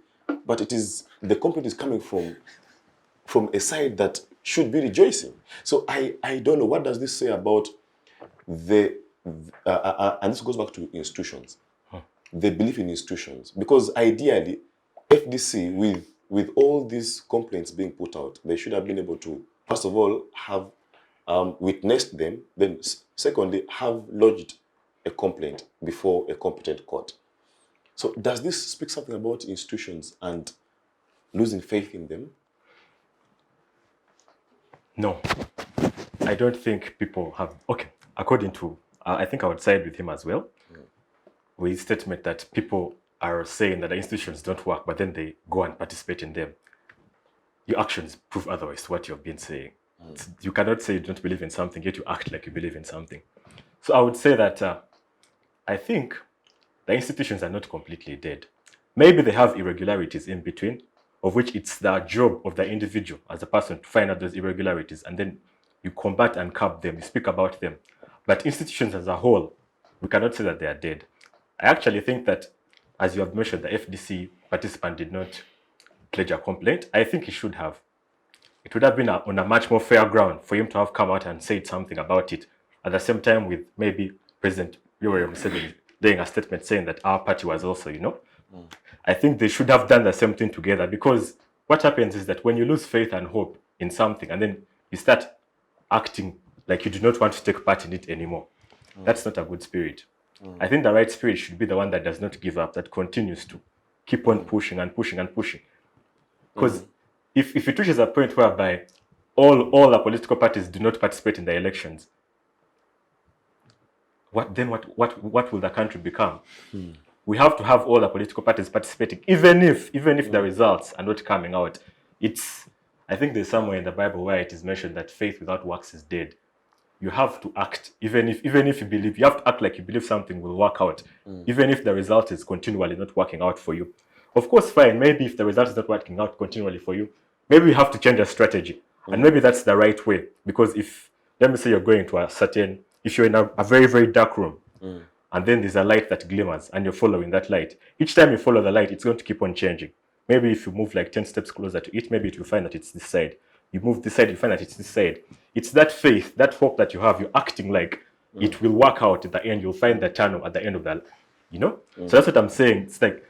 but the complaint is coming from a side that should be rejoicing? So I don't know. What does this say about and this goes back to institutions, the belief in institutions, because ideally FDC, with all these complaints being put out, they should have been able to, first of all, have witnessed them, then secondly, have lodged a complaint before a competent court. So does this speak something about institutions and losing faith in them? No, I don't think people have... Okay, according to, I think I would side with him as well, with his statement that people are saying that the institutions don't work, but then they go and participate in them. Your actions prove otherwise to what you have been saying. You cannot say you don't believe in something, yet you act like you believe in something. So I would say that I think the institutions are not completely dead. Maybe they have irregularities in between, of which it's the job of the individual as a person to find out those irregularities, and then you combat and curb them, you speak about them. But institutions as a whole, we cannot say that they are dead. I actually think that, as you have mentioned, the FDC participant did not pledge a complaint. I think he should have. It would have been on a much more fair ground for him to have come out and said something about it. At the same time, with maybe President Museveni doing a statement saying that our party was also, I think they should have done the same thing together, because what happens is that when you lose faith and hope in something and then you start acting like you do not want to take part in it anymore, that's not a good spirit. I think the right spirit should be the one that does not give up, that continues to keep on pushing and pushing and pushing. Because if it reaches a point whereby all the political parties do not participate in the elections, what will the country become? We have to have all the political parties participating, even if the results are not coming out. I think there's somewhere in the Bible where it is mentioned that faith without works is dead. You have to act, even if you believe, you have to act like you believe something will work out, even if the result is continually not working out for you. Of course, fine, maybe if the result is not working out continually for you, maybe you have to change a strategy. And maybe that's the right way. Because let me say you're going to if you're in a very, very dark room, and then there's a light that glimmers, and you're following that light. Each time you follow the light, it's going to keep on changing. Maybe if you move like 10 steps closer to it, maybe it will find that it's this side. You move this side, you find that it's this side. It's that faith, that hope that you have. You're acting like it will work out at the end. You'll find the channel at the end of that, So that's what I'm saying. It's like,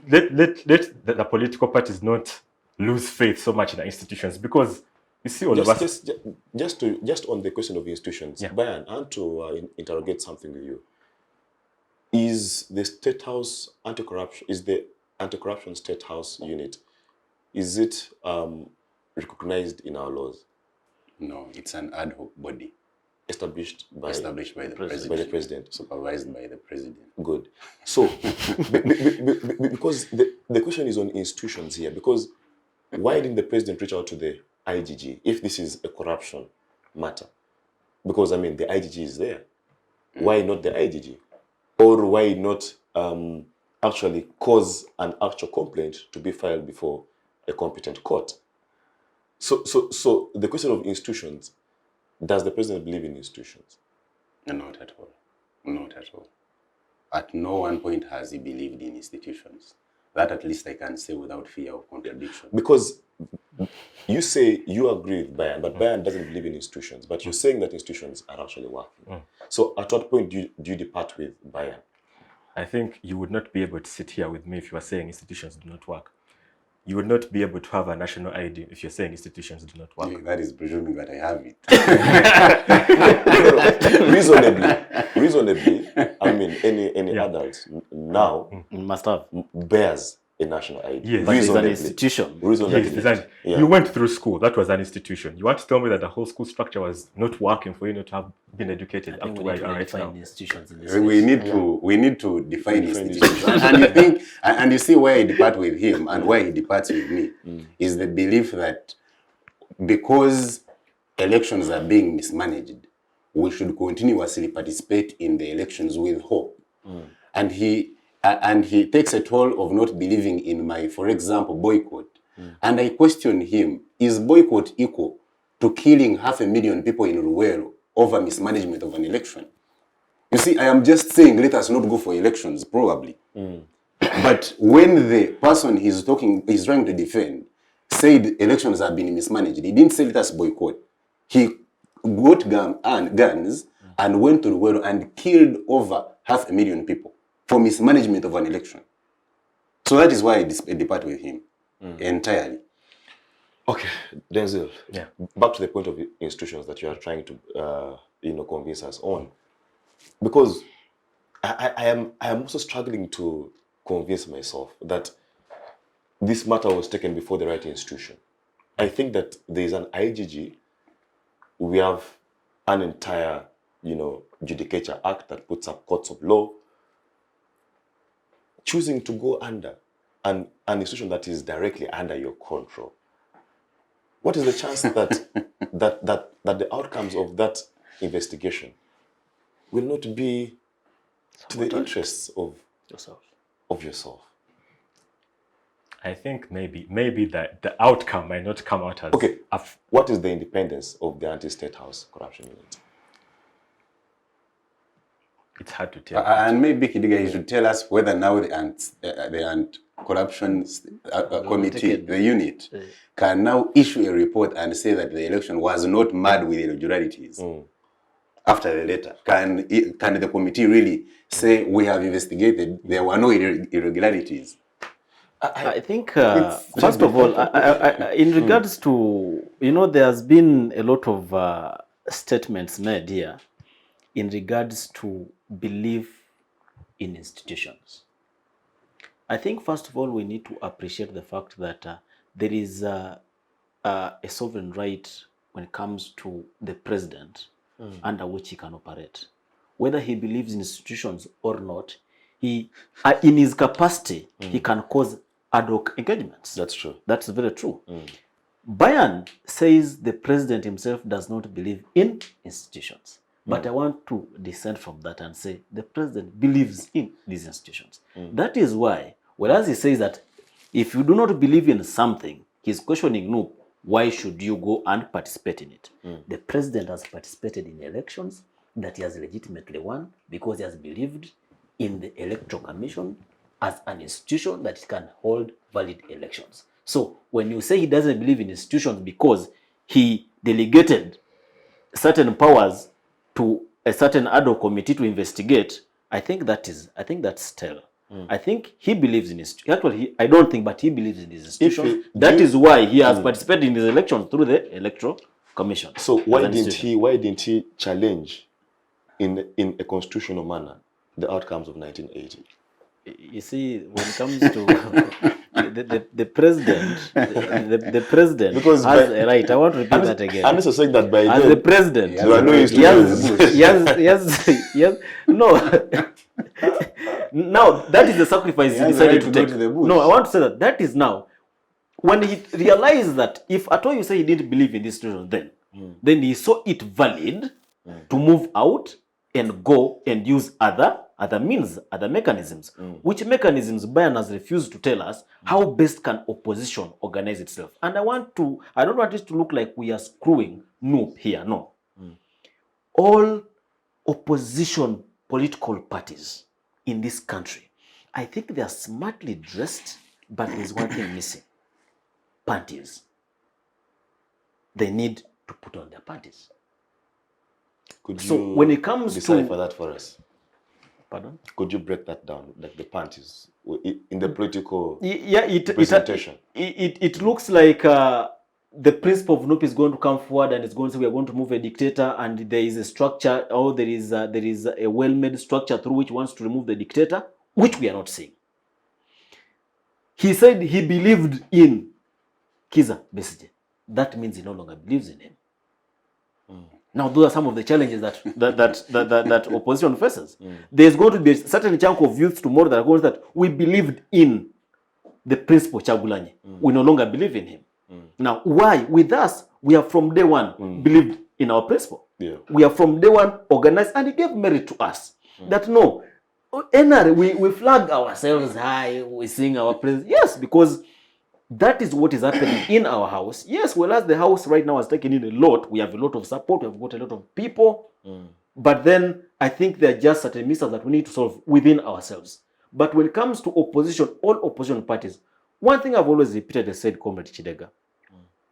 let the political parties not lose faith so much in the institutions, because you see all of us. Just on the question of institutions, Brian, I want to interrogate something with you. Is the State House the anti-corruption State House unit, is it recognized in our laws? No, it's an ad hoc body Established by the president, supervised by the president. Good. So, because the question is on institutions here, because why didn't the president reach out to the IGG if this is a corruption matter? Because, the IGG is there. Why not the IGG? Or why not actually cause an actual complaint to be filed before a competent court? So the question of institutions, does the president believe in institutions? Not at all. Not at all. At no one point has he believed in institutions. That at least I can say without fear of contradiction. Because you say you agree with Bayern, but Bayern doesn't believe in institutions. But you're saying that institutions are actually working. So at what point do you depart with Bayern? I think you would not be able to sit here with me if you are saying institutions do not work. You would not be able to have a national ID if you're saying institutions do not work. Yeah, that is presuming that I have it. Reasonably, any adult now must have bears a national ID. Yes. But it's an institution. Reasonably. You went through school. That was an institution. You want to tell me that the whole school structure was not working for you not to have been educated up to where you are right now? Institutions in this We need to define institutions. And you see where I depart with him and where he departs with me is the belief that because elections are being mismanaged, we should continuously participate in the elections with hope. And he takes a toll of not believing in my, for example, boycott. And I question him, is boycott equal to killing 500,000 people in Ruwero over mismanagement of an election? You see, I am just saying, let us not go for elections, probably. But when the person he's trying to defend said elections have been mismanaged, he didn't say let us boycott. He got guns and went to Ruwero and killed over 500,000 people for mismanagement of an election. So that is why I depart with him entirely. Okay, Denzel. Yeah. Back to the point of institutions that you are trying to convince us on, because I am also struggling to convince myself that this matter was taken before the right institution. I think that there is an IGG. We have an entire Judicature Act that puts up courts of law, choosing to go under an institution that is directly under your control. What is the chance that the outcomes of that investigation will not be to the interests of yourself? I think maybe that the outcome might not come out as okay. What is the independence of the anti-state house corruption unit? It's hard to tell. And maybe Kidiga, you should tell us whether now the anti-corruption committee, the unit, can now issue a report and say that the election was not mad with irregularities after the letter. Can the committee really say, we have investigated, there were no irregularities? I think, first of all, in regards to, there has been a lot of statements made here in regards to belief in institutions. I think, first of all, we need to appreciate the fact that there is a sovereign right when it comes to the president under which he can operate. Whether he believes in institutions or not, he, in his capacity, he can cause ad hoc engagements. That's true. That's very true. Bayern says the president himself does not believe in institutions. But I want to dissent from that and say the president believes in these institutions. That is why, whereas he says that if you do not believe in something, he's questioning, no, why should you go and participate in it? The president has participated in elections that he has legitimately won because he has believed in the Electoral Commission as an institution that can hold valid elections. So when you say he doesn't believe in institutions because he delegated certain powers to a certain ad hoc committee to investigate, I think that's stale. I think he believes in institutions. Actually, I don't think, but he believes in his institutions. That is why he has participated in his elections through the Electoral Commission. So why didn't he challenge in a constitutional manner the outcomes of 1980? You see, when it comes to the president, the president because has a right. I want to repeat that again. I'm saying that by as then, the president, yes, no. Now that is the sacrifice he decided to take. No, I want to say that is now when he realized that if at all you say he didn't believe in this institution, then he saw it valid to move out and go and use other means, other mechanisms. Which mechanisms Bayern has refused to tell us how best can opposition organize itself. And I don't want it to look like we are screwing Noop here. No. All opposition political parties in this country, I think they are smartly dressed, but there's one thing missing. Panties. They need to put on their panties. So when it comes to decipher that for us? Pardon? Could you break that down, like the panties in the political presentation? It looks like the principal of NUP is going to come forward and is going to say we are going to move a dictator, and there is a structure, or there is a well-made structure through which wants to remove the dictator, which we are not seeing. He said he believed in Kiza Besigye. That means he no longer believes in him. Now, those are some of the challenges that opposition faces. There's going to be a certain chunk of youth tomorrow that are going to say that we believed in the principal Chagulanyi. We no longer believe in him. Now, why? With us, we have from day one believed in our principle. We have from day one organized, and he gave merit to us. That no, we flag ourselves high, we sing our praise. Yes, because that is what is happening in our house. Yes, whereas the house right now has taken in a lot, we have a lot of support, we have got a lot of people. But then I think there are just certain mysteries that we need to solve within ourselves. But when it comes to opposition, all opposition parties, one thing I've always repeatedly said, Comrade Chidega,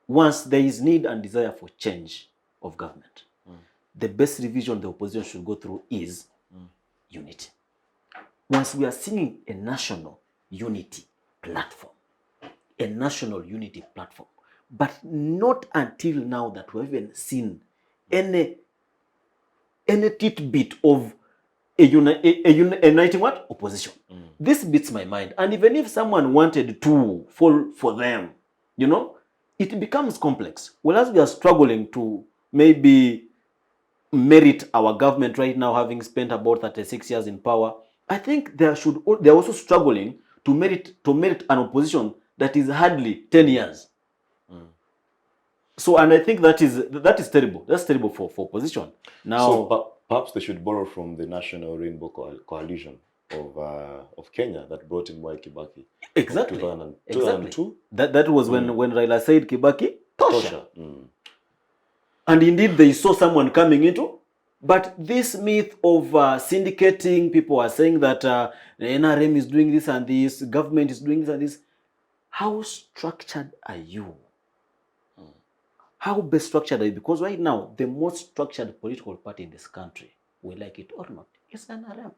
once there is need and desire for change of government, the best revision the opposition should go through is unity. Once we are seeing a national unity platform, but not until now that we haven't seen any tidbit of a uniting what? Opposition. This beats my mind. And even if someone wanted to fall for them, it becomes complex. Whereas we are struggling to maybe merit our government right now, having spent about 36 years in power. I think they're also struggling to merit an opposition that is hardly 10 years. So, and I think that is terrible. That's terrible for opposition. Now, So perhaps they should borrow from the National Rainbow Coalition of Kenya that brought in Mwai Kibaki. exactly. 2002. That was when Raila said Kibaki, tosha. Tosha. And indeed, they saw someone coming into. But this myth of syndicating, people are saying that the NRM is doing this and this, government is doing this and this. How structured are you? How best structured are you? Because right now, the most structured political party in this country, we like it or not, is NRM.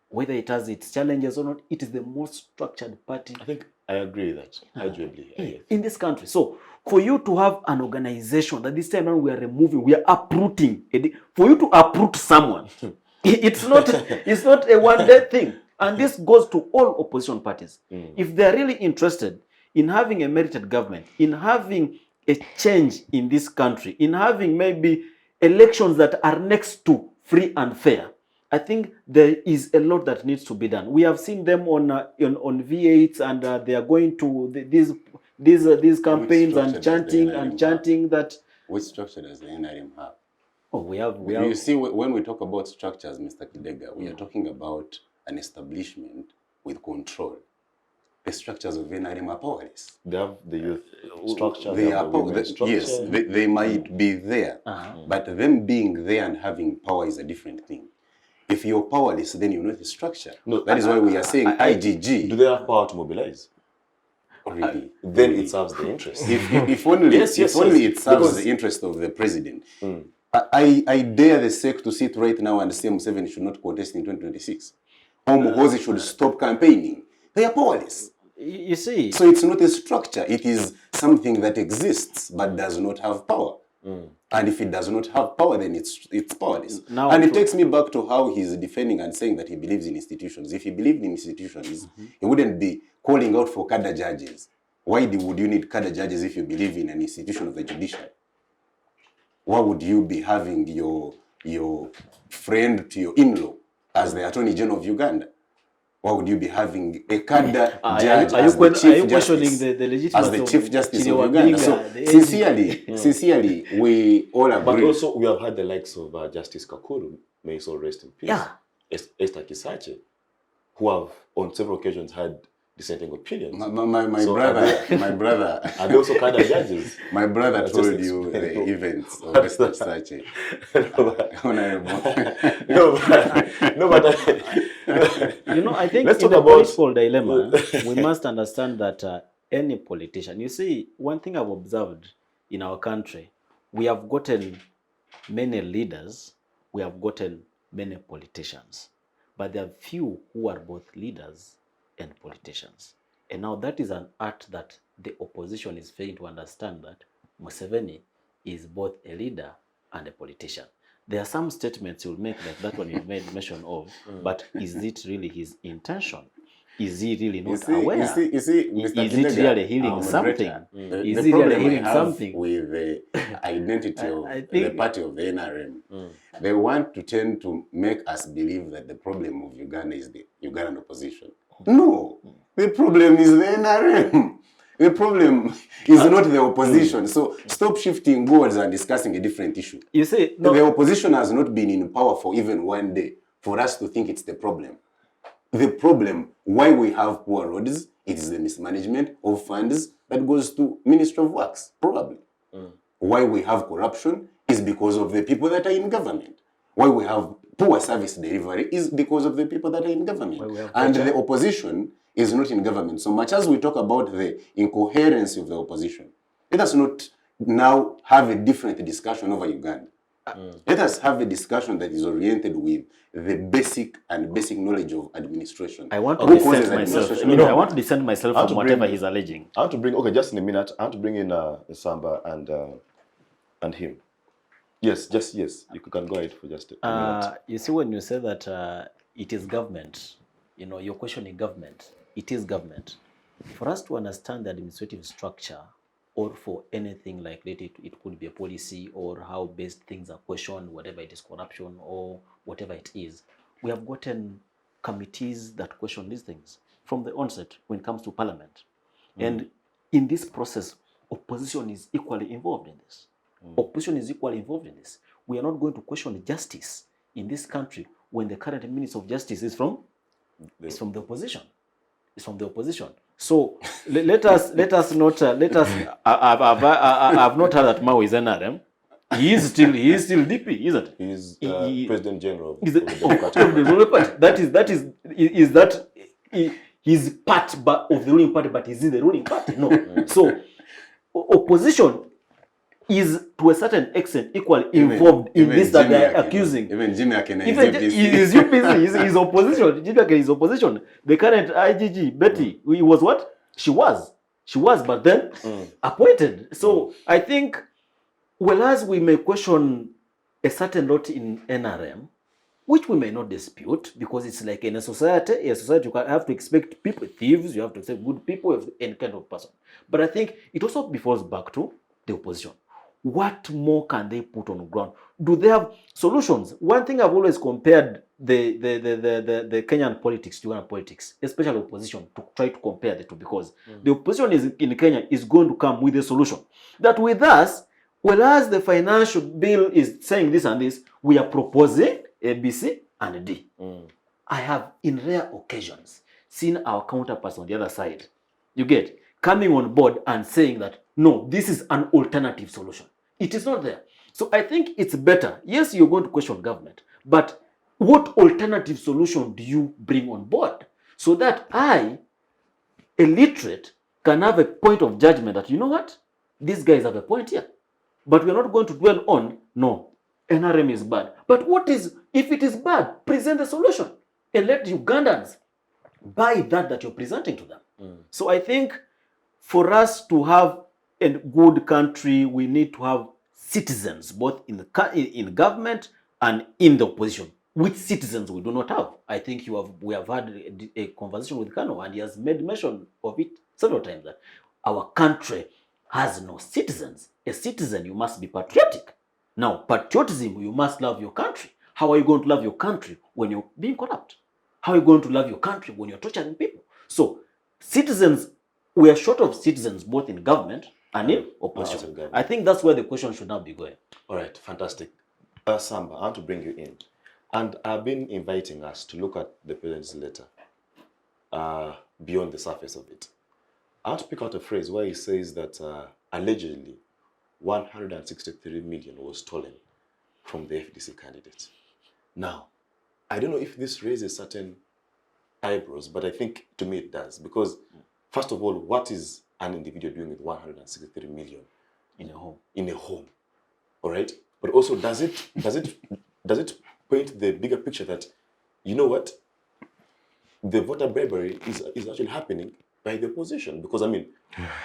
Whether it has its challenges or not, it is the most structured party. I think I agree with that. Arguably. In this country. So, for you to have an organization that this time around we are uprooting, for you to uproot someone, it's not a one-day thing. And this goes to all opposition parties. If they're really interested in having a merited government, in having a change in this country, in having maybe elections that are next to free and fair, I think there is a lot that needs to be done. We have seen them on V8s, and they are going to these campaigns and chanting that. Which structure does the NRM have? Oh, we have. You see, when we talk about structures, Mr. Kidega, we are talking about an establishment with control. The structures of NRM are powerless. They have the youth structure. They are powerless. Yes, they might be there, but them being there and having power is a different thing. If you're powerless, then you're not a structure. No, that is why we are saying IGG. Do they have power to mobilize? Really? Then it serves the interest. If only it serves the interest of the president. I dare the SEC to sit right now and say Museveni should not contest in 2026. Or Muhoozi should stop campaigning. They are powerless. You see. So it's not a structure. It is something that exists but does not have power. And if it does not have power, then it's powerless. And it takes me back to how he's defending and saying that he believes in institutions. If he believed in institutions, he wouldn't be calling out for cadre judges. Why would you need cadre judges if you believe in an institution of the judiciary? Why would you be having your friend to your in-law as the Attorney General ofUganda? Why would you be having a cadre judge as the Chief Justice, as the Chief Justice of Uganda? So sincerely, we all agree. But also, we have had the likes of Justice Kakuru, may he so rest in peace. Yeah. Esther Kisache, who have on several occasions had dissenting opinions. My brother. Are they also cadre judges? My brother told you the events of Esther Kisache. I think in the political dilemma, we must understand that any politician, you see, one thing I've observed in our country, we have gotten many leaders, we have gotten many politicians, but there are few who are both leaders and politicians. And now that is an art that the opposition is failing to understand, that Museveni is both a leader and a politician. There are some statements you'll make, like that one you made mention of, but is it really his intention? Is he really not aware? You see, Mr. Is it really healing something? Is he really healing something? With the identity of the party of the NRM, they want to tend to make us believe that the problem of Uganda is the Ugandan opposition. No, the problem is the NRM. The problem is not the opposition. So stop shifting goals and discussing a different issue. You see, the opposition has not been in power for even one day for us to think it's the problem. The problem, why we have poor roads, it is the mismanagement of funds that goes to Ministry of Works, probably. Why we have corruption is because of the people that are in government. Why we have poor service delivery is because of the people that are in government. And the opposition is not in government. So much as we talk about the incoherence of the opposition, let us not now have a different discussion over Uganda. Let us have a discussion that is oriented with the basic knowledge of administration. I want to dissent myself. I want to dissent myself from whatever he's alleging. I want to bring, just in a minute, I want to bring in Samba and him. Yes, you can go ahead for just a minute. You see, when you say that it is government, you're questioning government. It is government. For us to understand the administrative structure or for anything like that. It could be a policy or how based things are questioned, whatever it is, corruption or whatever it is. We have gotten committees that question these things from the onset when it comes to parliament. And in this process, opposition is equally involved in this. Opposition is equally involved in this. We are not going to question justice in this country when the current Minister of Justice is from the opposition. It's from the opposition. So let us not I've not heard that Mao is NRM. He is still DP, isn't he? He's President General of Is the Democratic Party. He's part of the ruling party, but is he the ruling party? No. So opposition is to a certain extent equally involved in this that they are accusing. Even Jimmy Akena is UPC, is opposition. Jimmy Akena is opposition. The current IGG, Betty, he was what? She was, but then appointed. So I think, whereas we may question a certain lot in NRM, which we may not dispute, because it's like in a society you have to expect people, thieves, you have to expect good people, any kind of person. But I think it also befalls back to the opposition. What more can they put on the ground? Do they have solutions? One thing I've always compared the Kenyan politics to Ugandan politics, especially opposition, to try to compare the two, because the opposition in Kenya is going to come with a solution. That with us, whereas the financial bill is saying this and this, we are proposing A, B, C, and D. I have, in rare occasions, seen our counterparts on the other side, you get, coming on board and saying that, no, this is an alternative solution. It is not there. So I think it's better. Yes, you're going to question government, but what alternative solution do you bring on board so that I, illiterate, can have a point of judgment that, you know what, these guys have a point here. But we're not going to dwell on, no, NRM is bad. But what is, if it is bad, present the solution and let Ugandans buy that you're presenting to them. So I think for us to have a good country, we need to have citizens, both in the government and in the opposition. Which citizens we do not have. I think we have had a conversation with Kano, and he has made mention of it several times, that our country has no citizens. A citizen, you must be patriotic. Now, patriotism, you must love your country. How are you going to love your country when you're being corrupt? How are you going to love your country when you're torturing people? So, citizens, we are short of citizens both in government and in opposition. I think that's where the question should now be going. All right, fantastic. Samba, I want to bring you in. And I've been inviting us to look at the president's letter beyond the surface of it. I want to pick out a phrase where he says that allegedly 163 million was stolen from the FDC candidates. Now, I don't know if this raises certain eyebrows, but I think to me it does. Because, first of all, what is an individual doing with 163 million In a home. in a home? All right? But also, does it paint the bigger picture that, you know what, the voter bribery is actually happening by the opposition? Because, I mean,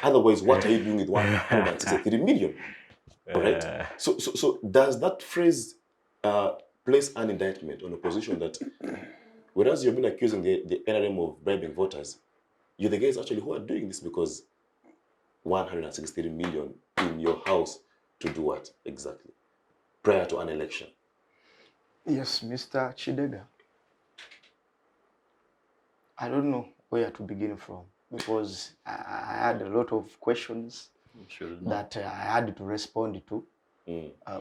otherwise, what are you doing with 163 million? All right? So does that phrase place an indictment on opposition that, whereas you've been accusing the NRM of bribing voters, you're the guys actually who are doing this? Because 163 million in your house to do what exactly? Prior to an election. Yes, Mr. Chidega. I don't know where to begin from, because I had a lot of questions that I had to respond to.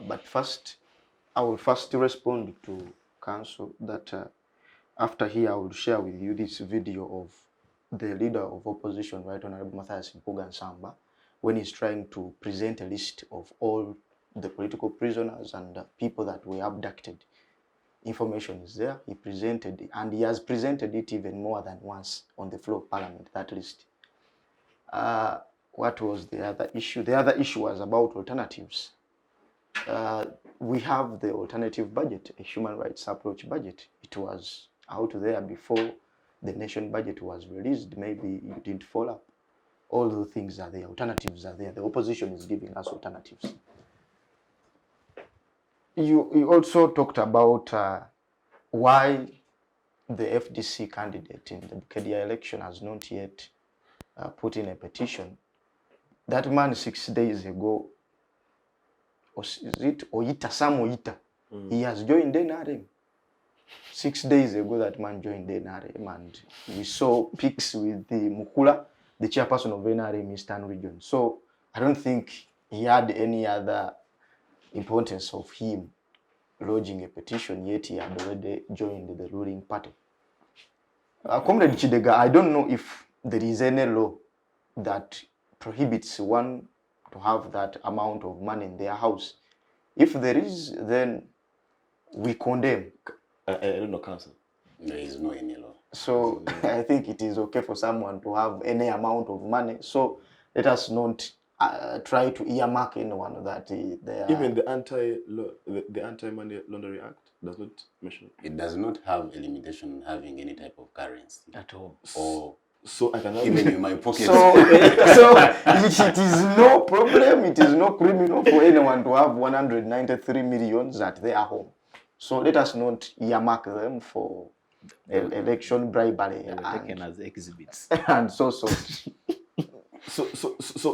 But first, I will respond to Council that after here I will share with you this video of the leader of opposition, Right Honorable Mathias Mpuga Nsamba, when he's trying to present a list of all the political prisoners and people that were abducted. Information is there. He presented it, and he has presented it even more than once on the floor of Parliament, that list. What was the other issue? The other issue was about alternatives. We have the alternative budget, a human rights approach budget. It was out there before the nation budget was released. Maybe you didn't follow up. All the things are there. Alternatives are there. The opposition is giving us alternatives. You also talked about why the FDC candidate in the Bukedea election has not yet put in a petition. that man 6 days ago, is it Oita, Sam Oita, he has joined NRM. 6 days ago, that man joined NRM, and we saw pics with the Mukula, the chairperson of NRM Eastern Region. So I don't think he had any other importance of him lodging a petition, yet he had already joined the ruling party. Comrade Chidega, I don't know if there is any law that prohibits one to have that amount of money in their house. If there is, then we condemn. I don't know, counsel. There is no any law. So I think it is okay for someone to have any amount of money. So let us not try to earmark anyone that they are. Even the Anti-Money Laundering Act does not mention it. It does not have a limitation on having any type of currency At all. or So I can have even in my pocket. So it is no problem, it is no criminal for anyone to have 193 millions at their home. So let us not earmark them for election bribery They were taken as exhibits. and so. So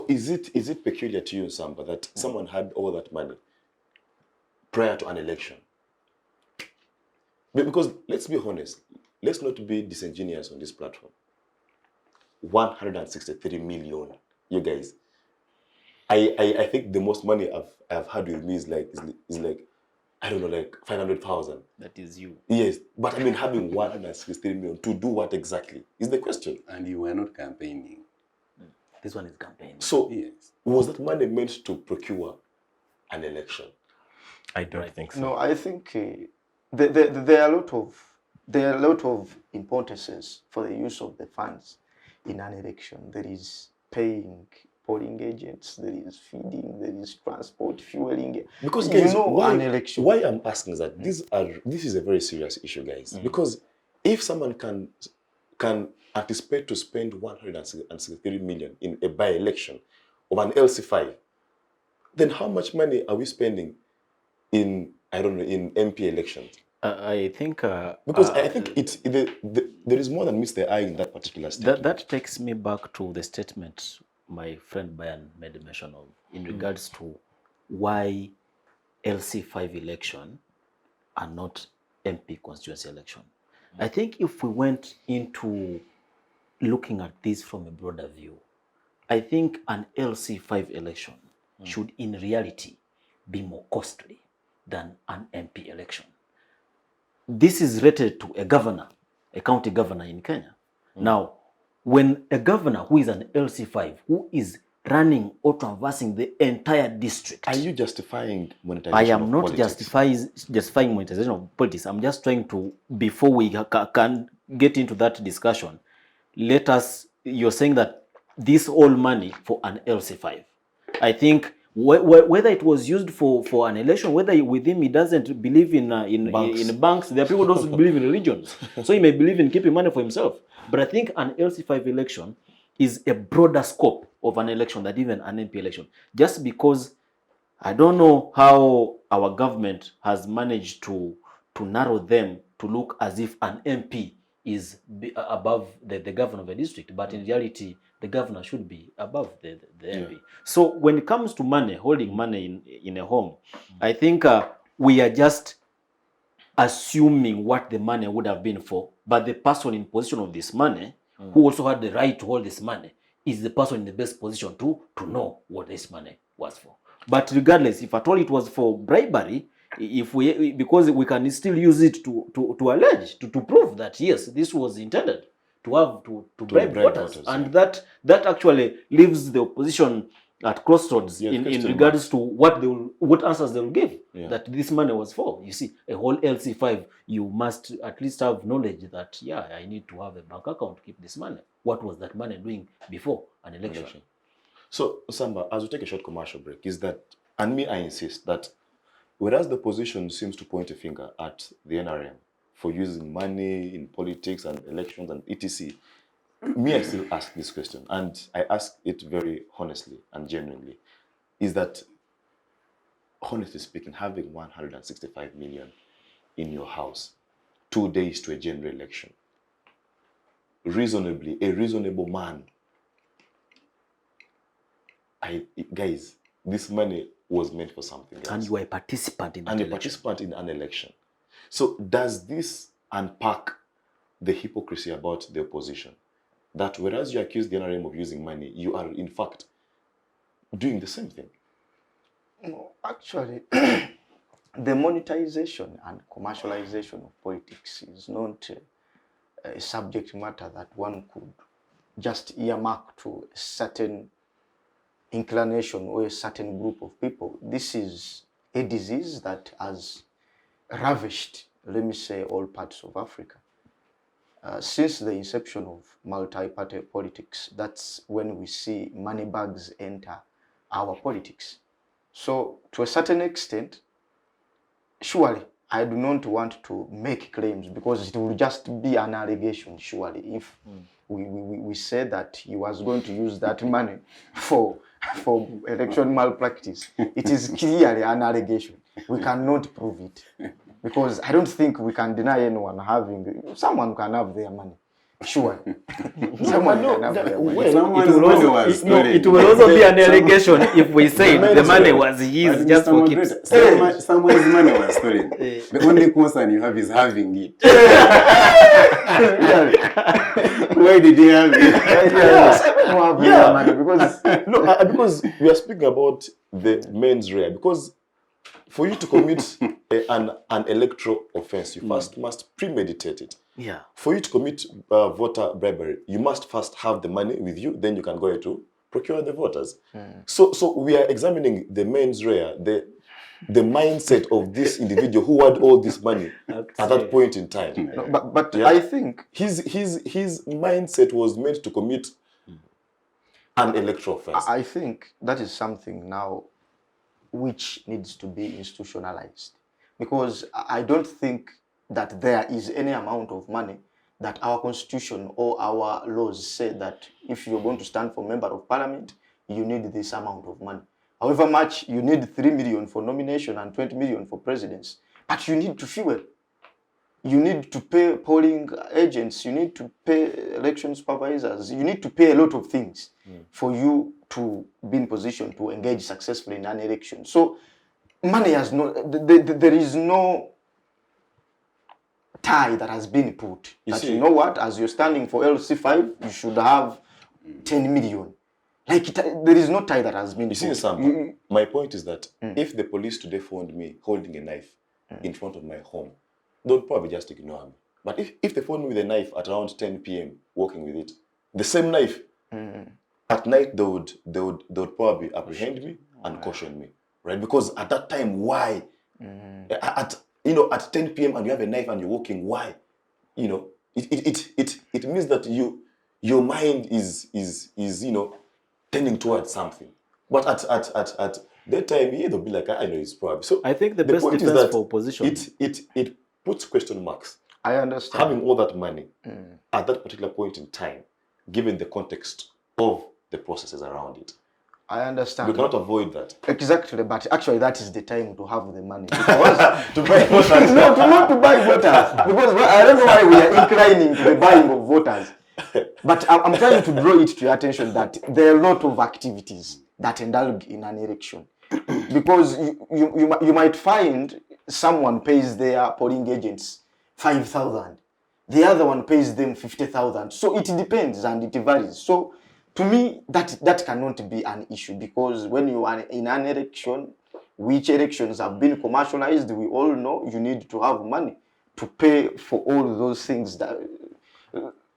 is it peculiar to you, Samba, that someone had all that money prior to an election? Because let's be honest, let's not be disingenuous on this platform. 163 million, you guys. I think the most money I've had with me is like I don't know, like 500,000. That is you. Yes, but I mean having 163 million to do what exactly is the question. And you were not campaigning. This one is campaign. So Yes. was that money meant to procure an election? I don't think so. No, I think there are a lot of importances for the use of the funds in an election. There is paying polling agents, there is feeding, there is transport, fueling. Because you guys, know, an election. why I'm asking is that this is a very serious issue, guys. Because if someone can anticipate to spend 163 million in a by-election of an LC5, then how much money are we spending in, I don't know, in MP elections? I think Because I think there is more than meets the eye in that particular statement. that takes me back to the statement my friend Bayan made a mention of in regards to why LC5 election are not MP constituency election. I think if we went into looking at this from a broader view, I think an LC5 election should in reality be more costly than an MP election. This is related to a governor, a county governor in Kenya. Now, when a governor who is an LC5, who is running or traversing the entire district. Are you justifying monetization? I am of not politics? justifying monetization of politics. I'm just trying to, before we can get into that discussion, you're saying that this all money for an LC5. I think whether it was used for an election, whether with him he doesn't believe in banks. There are people who don't believe in religions. So he may believe in keeping money for himself. But I think an LC5 election is a broader scope of an election than even an MP election. Just because I don't know how our government has managed to narrow them to look as if an MP is above the governor of a district, but in reality, the governor should be above the MP. So when it comes to money, holding money in a home, I think we are just assuming what the money would have been for, but the person in possession of this money, who also had the right to hold this money, is the person in the best position to know what this money was for. But regardless, if at all it was for bribery, because we can still use it to allege, to prove that yes, this was intended to bribe voters, and that actually leaves the opposition at crossroads in regards to what answers they will give that this money was for. You see, a whole LC5, you must at least have knowledge that I need to have a bank account to keep this money. What was that money doing before an election? So Samba, as we take a short commercial break, I insist that whereas the opposition seems to point a finger at the NRM for using money in politics and elections and etc., I still ask this question, and I ask it very honestly and genuinely, is that, honestly speaking, having 165 million in your house 2 days to a general election, a reasonable man guys, this money was meant for something else. And you are a participant in And that a election. participant in an election. So does this unpack the hypocrisy about the opposition? That whereas you accuse the NRM of using money, you are in fact doing the same thing. No, actually, the monetization and commercialization of politics is not a subject matter that one could just earmark to a certain inclination or a certain group of people. This is a disease that has ravished, let me say, all parts of Africa. Since the inception of multi-party politics, that's when we see money bags enter our politics. So, to a certain extent, surely, I do not want to make claims because it will just be an allegation, surely, if we say that he was going to use that money for election malpractice. It is clearly an allegation. We cannot prove it. Because I don't think we can deny anyone having, someone can have their money. Sure. Someone can have their money. It will also be an allegation if we say the money was his just for keeps. Someone's money was stolen. The only concern you have is having it. Why did he have it? Because we are speaking about the mens rea. Because for you to commit an electoral offense, you first must premeditate it. Yeah. For you to commit voter bribery, you must first have the money with you, then you can go ahead to procure the voters. So we are examining the mens rea, the mindset of this individual who had all this money at that point in time. No, but yeah, I think his mindset was meant to commit an electoral offense. I think that is something now which needs to be institutionalized, because I don't think that there is any amount of money that our constitution or our laws say that if you're going to stand for member of parliament, you need this amount of money. However much you need 3 million for nomination and 20 million for presidents, but you need to fuel. You need to pay polling agents, you need to pay election supervisors, you need to pay a lot of things for you to be in position to engage successfully in an election. So money has no, there is no tie that has been put. You know what, as you're standing for LC5, you should have 10 million. Like there is no tie that has been put. You see, my point is that if the police today found me holding a knife in front of my home, they would probably just ignore me. But if they found me with a knife at around 10 p.m. walking with it, the same knife, at night they would probably apprehend me and caution me, right? Because at that time, why? At 10 p.m. and you have a knife and you're walking, why? It means that your mind is tending towards something. But at that time, they'll be like, I know it's probably. So I think the best point defense is that for opposition. It puts question marks. I understand. Having all that money at that particular point in time, given the context of the processes around it. I understand. We cannot avoid that. Exactly, but actually that is the time to have the money. Because to buy voters. No, not to buy voters. Because I don't know why we are inclining to the buying of voters. But I'm trying to draw it to your attention that there are a lot of activities that indulge in an election. Because you might find someone pays their polling agents 5,000. The other one pays them 50,000. So it depends and it varies. So to me, that cannot be an issue, because when you are in an election, which elections have been commercialized, we all know you need to have money to pay for all those things that,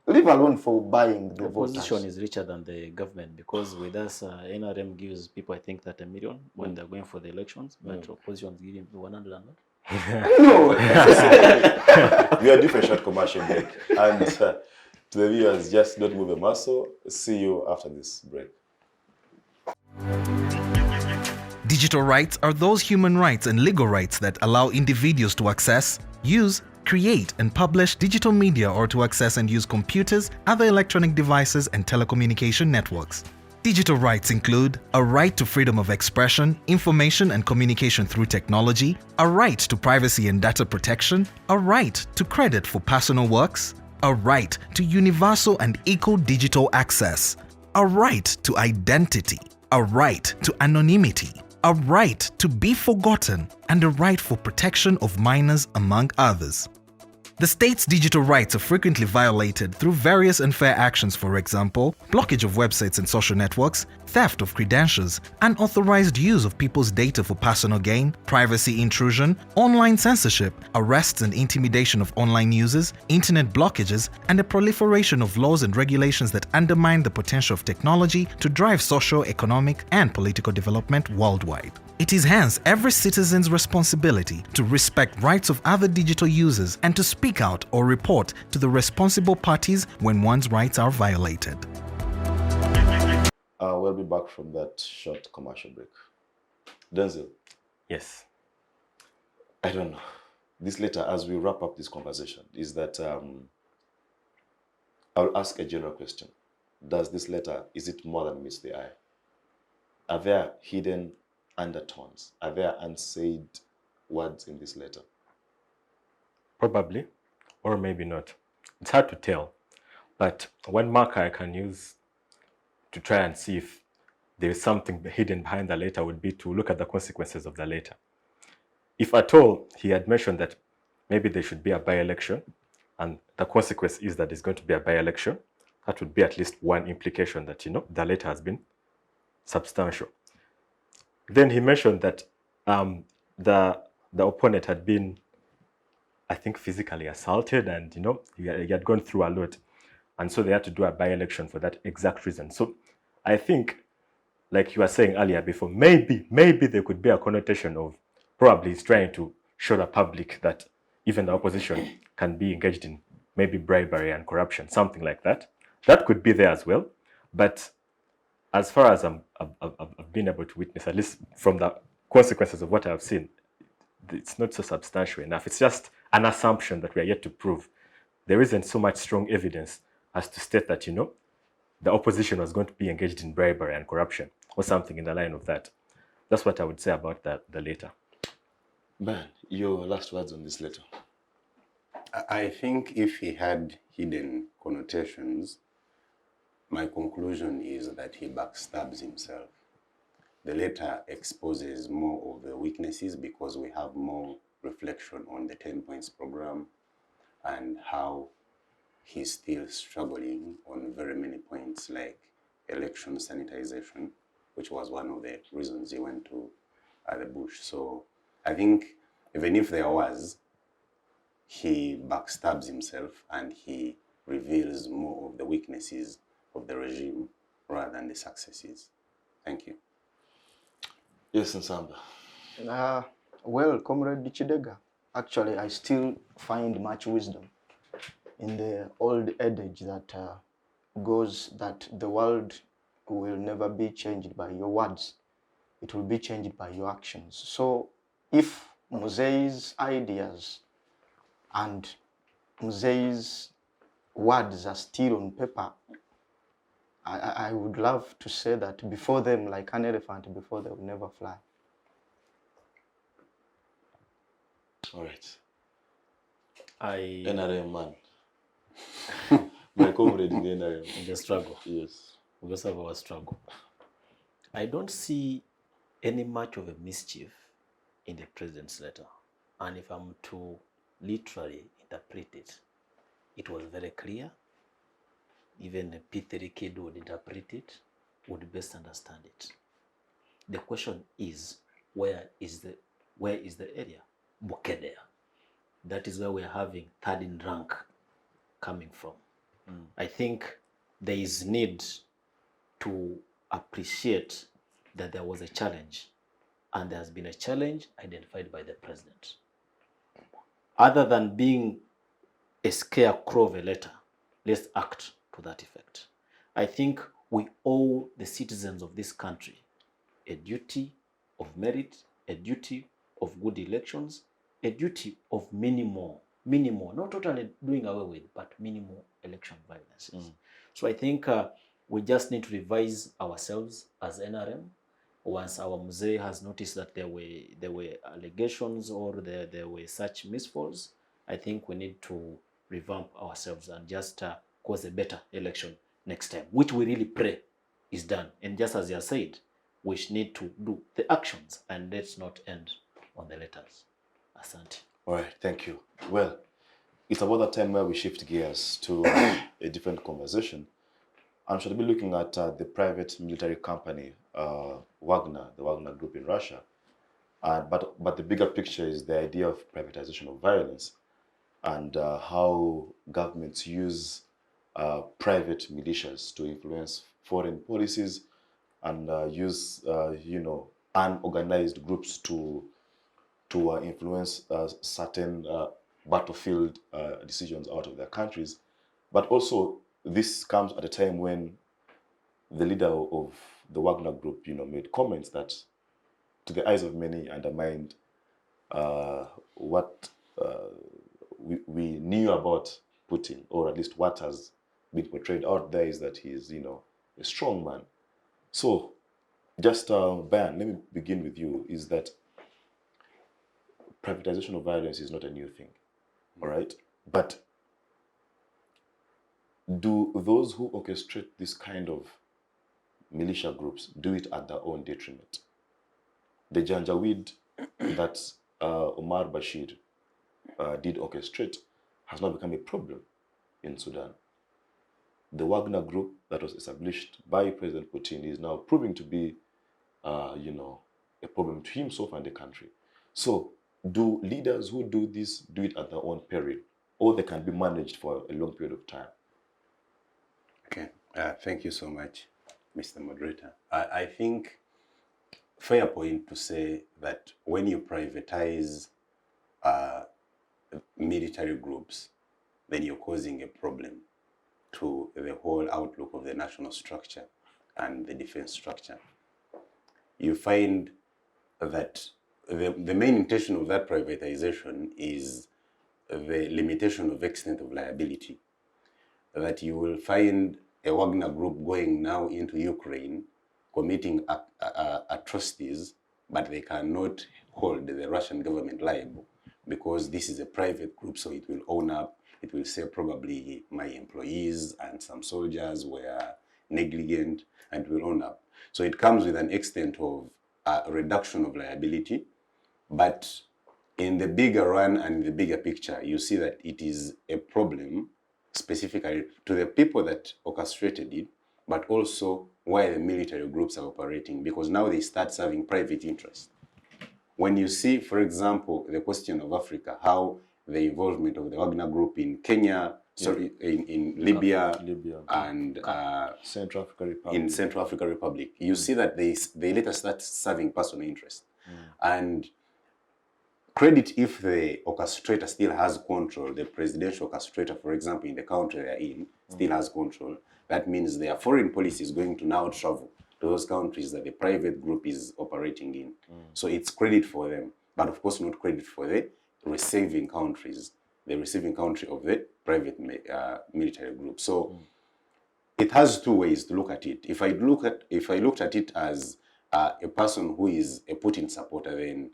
leave alone for buying the opposition voters. is richer than the government, because with us, NRM gives people, I think, that 1 million when they're going for the elections, but opposition is giving 100 and not. No. We are different short commercial break. And to the viewers, just don't move a muscle. See you after this break. Digital rights are those human rights and legal rights that allow individuals to access, use, create and publish digital media, or to access and use computers, other electronic devices and telecommunication networks. Digital rights include a right to freedom of expression, information and communication through technology, a right to privacy and data protection, a right to credit for personal works, a right to universal and equal digital access, a right to identity, a right to anonymity, a right to be forgotten, and a right for protection of minors, among others. The state's digital rights are frequently violated through various unfair actions, for example, blockage of websites and social networks, theft of credentials, unauthorized use of people's data for personal gain, privacy intrusion, online censorship, arrests and intimidation of online users, internet blockages, and the proliferation of laws and regulations that undermine the potential of technology to drive social, economic, and political development worldwide. It is hence every citizen's responsibility to respect rights of other digital users and to speak out or report to the responsible parties when one's rights are violated. We'll be back from that short commercial break. Denzel, Yes. I don't know. This letter, as we wrap up this conversation, is that I'll ask a general question. Does this letter, is it more than meets the eye? Are there hidden undertones? Are there unsaid words in this letter? Probably, or maybe not. It's hard to tell. But one marker I can use to try and see if there is something hidden behind the letter would be to look at the consequences of the letter. If at all he had mentioned that maybe there should be a by-election, and the consequence is that there's going to be a by-election, that would be at least one implication that, the letter has been substantial. Then he mentioned that the opponent had been, I think, physically assaulted, and he had gone through a lot, and so they had to do a by-election for that exact reason. So I think, like you were saying earlier before, maybe there could be a connotation of probably he's trying to show the public that even the opposition can be engaged in maybe bribery and corruption, something like that. That could be there as well. But as far as I've been able to witness, at least from the consequences of what I've seen, it's not so substantial enough. It's just an assumption that we are yet to prove. There isn't so much strong evidence as to state that, the opposition was going to be engaged in bribery and corruption or something in the line of that. That's what I would say about the letter. Ben, your last words on this letter. I think if he had hidden connotations, my conclusion is that he backstabs himself. The letter exposes more of the weaknesses because we have more reflection on the 10 points program and how he's still struggling on very many points like election sanitization, which was one of the reasons he went to the bush. So I think even if there was, he backstabs himself and he reveals more of the weaknesses of the regime rather than the successes. Thank you. Yes, Nsamba. Well, Comrade Chidega, actually I still find much wisdom in the old adage that goes that the world will never be changed by your words. It will be changed by your actions. So if Museve's ideas and Museve's words are still on paper, I would love to say that before them, like an elephant, before they will never fly. All right. I NRM man. My comrade in the NRM. in the struggle. Yes. We also have our struggle. I don't see any much of a mischief in the president's letter. And if I'm to literally interpret it, it was very clear. Even a P3 kid would interpret it, would best understand it. The question is, where is the area? Bukedea. That is where we're having third in rank coming from. I think there is need to appreciate that there was a challenge, and there has been a challenge identified by the president. Other than being a scarecrow of a letter, let's act to that effect. I think we owe the citizens of this country a duty of merit, a duty of good elections, a duty of minimal, not totally doing away with, but minimal election violences. So I think we just need to revise ourselves as NRM. Once our Museveni has noticed that there were allegations or there were such misfalls, I think we need to revamp ourselves and just cause a better election next time, which we really pray is done. And just as you said, we need to do the actions, and let's not end on the letters. Asante. All right, thank you. Well, it's about that time where we shift gears to a different conversation. And should be looking at the private military company, Wagner, the Wagner Group in Russia. But the bigger picture is the idea of privatization of violence and how governments use private militias to influence foreign policies and use, unorganized groups to influence certain battlefield decisions out of their countries. But also, this comes at a time when the leader of the Wagner Group, made comments that, to the eyes of many, undermined what we knew about Putin, or at least what has been portrayed out there is that he is, a strong man. So, just Bayan, let me begin with you. Is that privatization of violence is not a new thing, all right? But do those who orchestrate this kind of militia groups do it at their own detriment? The Janjaweed that Omar Bashir did orchestrate has now become a problem in Sudan. The Wagner Group that was established by President Putin is now proving to be, a problem to himself and the country. So, do leaders who do this do it at their own peril, or they can be managed for a long period of time? Okay, thank you so much, Mr. Moderator. I think fair point to say that when you privatize military groups, then you're causing a problem to the whole outlook of the national structure and the defense structure. You find that the main intention of that privatization is the limitation of extent of liability. That you will find a Wagner Group going now into Ukraine, committing atrocities, but they cannot hold the Russian government liable because this is a private group, so it will own up. It will say probably my employees and some soldiers were negligent, and will own up. So it comes with an extent of reduction of liability, but in the bigger run and in the bigger picture, you see that it is a problem specifically to the people that orchestrated it, but also why the military groups are operating, because now they start serving private interests. When you see, for example, the question of Africa, how the involvement of the Wagner Group in Kenya, in Libya, and Central African Republic. In Central African Republic, you see that they later start serving personal interest. And credit if the orchestrator still has control, the presidential orchestrator, for example, in the country they're in, still has control. That means their foreign policy is going to now travel to those countries that the private group is operating in. So it's credit for them, but of course not credit for the receiving countries, the receiving country of the private military group. So it has two ways to look at it. If I looked at it as a person who is a Putin supporter, then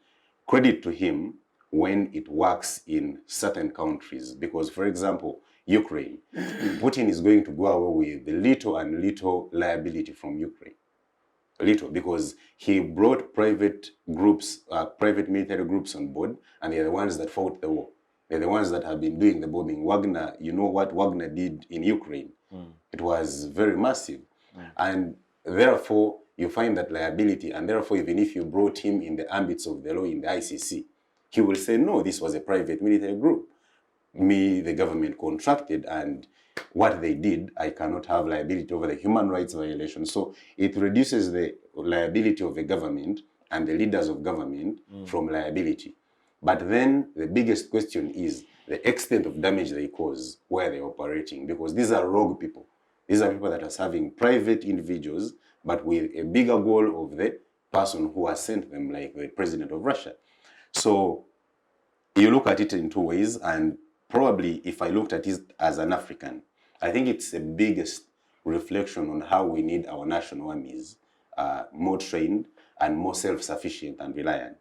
credit to him when it works in certain countries. Because, for example, Ukraine, Putin is going to go away with the little liability from Ukraine. Little, because he brought private groups, private military groups on board, and they're the ones that fought the war. They're the ones that have been doing the bombing. Wagner, you know what Wagner did in Ukraine? It was very massive. And therefore, you find that liability, and therefore, even if you brought him in the ambits of the law in the ICC, he will say, no, this was a private military group. Me, the government contracted, and what they did, I cannot have liability over the human rights violation. So it reduces the liability of the government and the leaders of government from liability. But then the biggest question is the extent of damage they cause where they're operating, because these are rogue people. These are people that are serving private individuals, but with a bigger goal of the person who has sent them, like the president of Russia. So you look at it in two ways, and probably if I looked at it as an African, I think it's the biggest reflection on how we need our national armies more trained and more self-sufficient and reliant.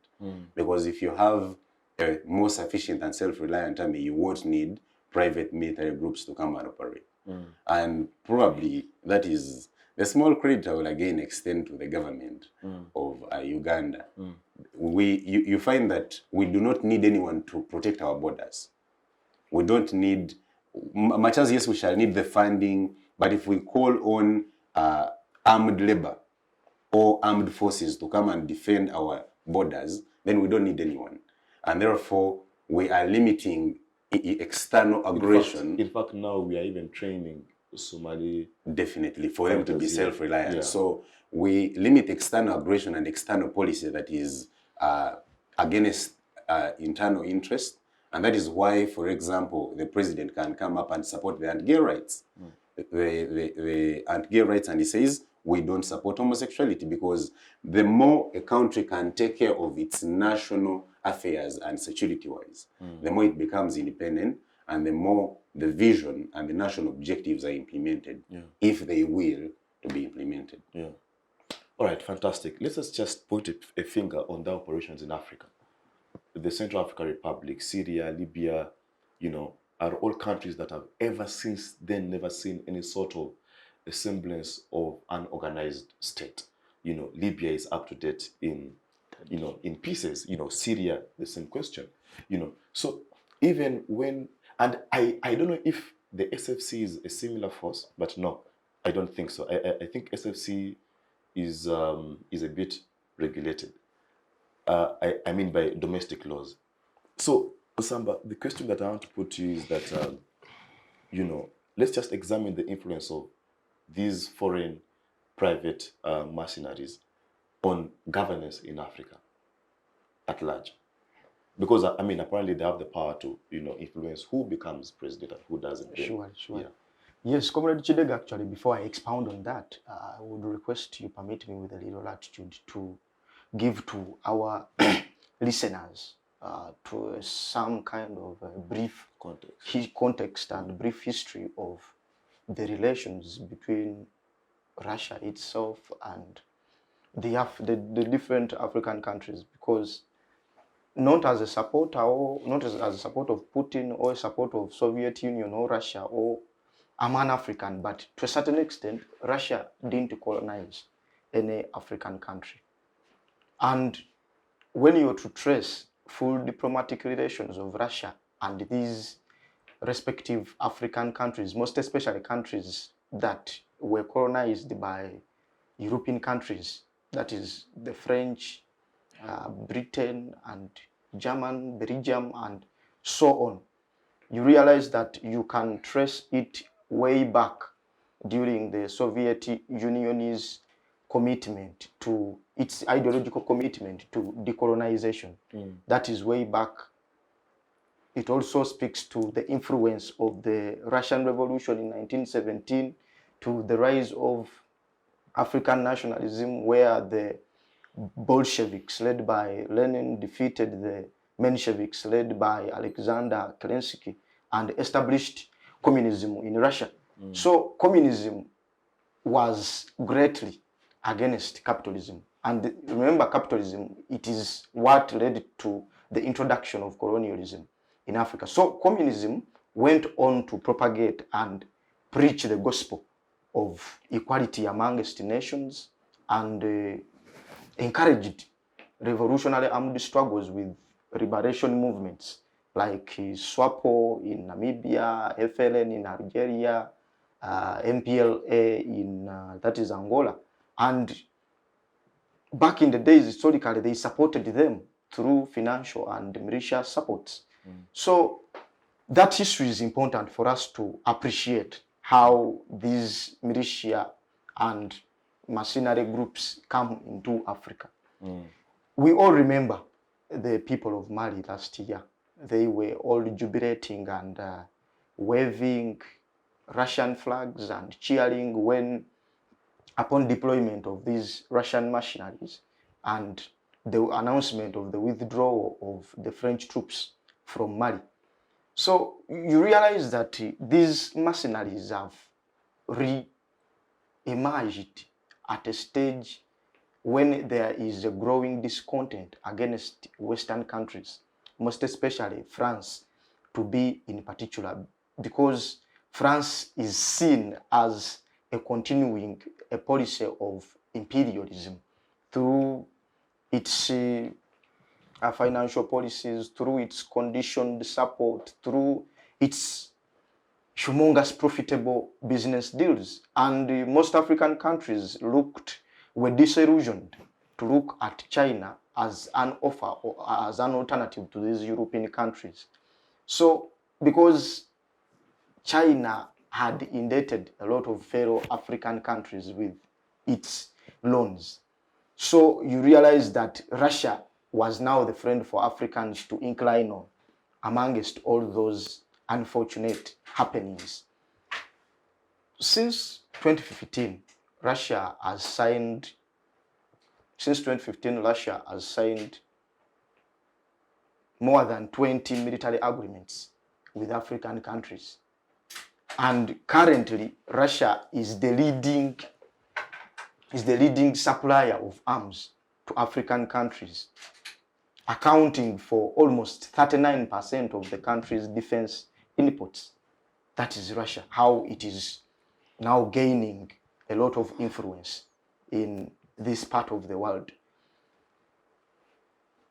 Because if you have a more sufficient and self-reliant army, you won't need private military groups to come and operate. And probably that is The small credit I will again extend to the government of Uganda. You find that we do not need anyone to protect our borders. We don't need, much as yes, we shall need the funding, but if we call on armed labor or armed forces to come and defend our borders, then we don't need anyone. And therefore, we are limiting external aggression. In fact, now we are even training Somali. Definitely, for them to be self-reliant. Yeah. So we limit external aggression and external policy that is against internal interest. And that is why, for example, the president can come up and support the anti-gay rights. The anti-gay rights, and he says, we don't support homosexuality, because the more a country can take care of its national affairs and security-wise, the more it becomes independent, and the more the vision and the national objectives are implemented, if they will to be implemented. Yeah. All right, fantastic. Let us just point a finger on the operations in Africa. The Central African Republic, Syria, Libya, are all countries that have ever since then never seen any sort of a semblance of an organized state. Libya is up to date in pieces. Syria, the same question. So even when, and I don't know if the SFC is a similar force, but no, I don't think so. I think SFC is a bit regulated. I mean by domestic laws. So, Osamba, the question that I want to put to you is that, let's just examine the influence of these foreign private mercenaries on governance in Africa at large. Because, apparently they have the power to, influence who becomes president and who doesn't. Sure. Yeah. Yes, Comrade Chidega, actually, before I expound on that, I would request you permit me with a little latitude to give to our listeners to some kind of a brief context and brief history of the relations between Russia itself and the different African countries, because not as a supporter or not as a support of Putin or a support of Soviet Union or Russia or I'm an African, but to a certain extent, Russia didn't colonize any African country. And when you were to trace full diplomatic relations of Russia and these respective African countries, most especially countries that were colonized by European countries, that is the French, Britain, and German, Belgium, and so on, you realize that you can trace it way back during the Soviet Union's commitment to its ideological commitment to decolonization. That is way back. It also speaks to the influence of the Russian Revolution in 1917, to the rise of African nationalism, where the Bolsheviks led by Lenin defeated the Mensheviks led by Alexander Kerensky and established communism in Russia. So communism was greatly against capitalism. And remember, capitalism, it is what led to the introduction of colonialism in Africa. So communism went on to propagate and preach the gospel of equality amongst nations and encouraged revolutionary armed struggles with liberation movements like SWAPO in Namibia, FLN in Algeria, MPLA in, that is Angola. And back in the days, historically, they supported them through financial and militia supports. So that history is important for us to appreciate how these militia and mercenary groups come into Africa. We all remember the people of Mali last year. They were all jubilating and waving Russian flags and cheering when, upon deployment of these Russian mercenaries and the announcement of the withdrawal of the French troops from Mali. So you realize that these mercenaries have re-emerged at a stage when there is a growing discontent against Western countries, most especially France, to be in particular, because France is seen as continuing a policy of imperialism through its financial policies, through its conditioned support, through its humongous profitable business deals. And most African countries were disillusioned to look at China as an offer or as an alternative to these European countries. So, because China had indebted a lot of fellow African countries with its loans, so you realize that Russia was now the friend for Africans to incline on amongst all those unfortunate happenings. Since 2015, Russia has signed more than 20 military agreements with African countries. And currently, Russia is the leading supplier of arms to African countries, accounting for almost 39% of the country's defense inputs. That is Russia, how it is now gaining a lot of influence in this part of the world.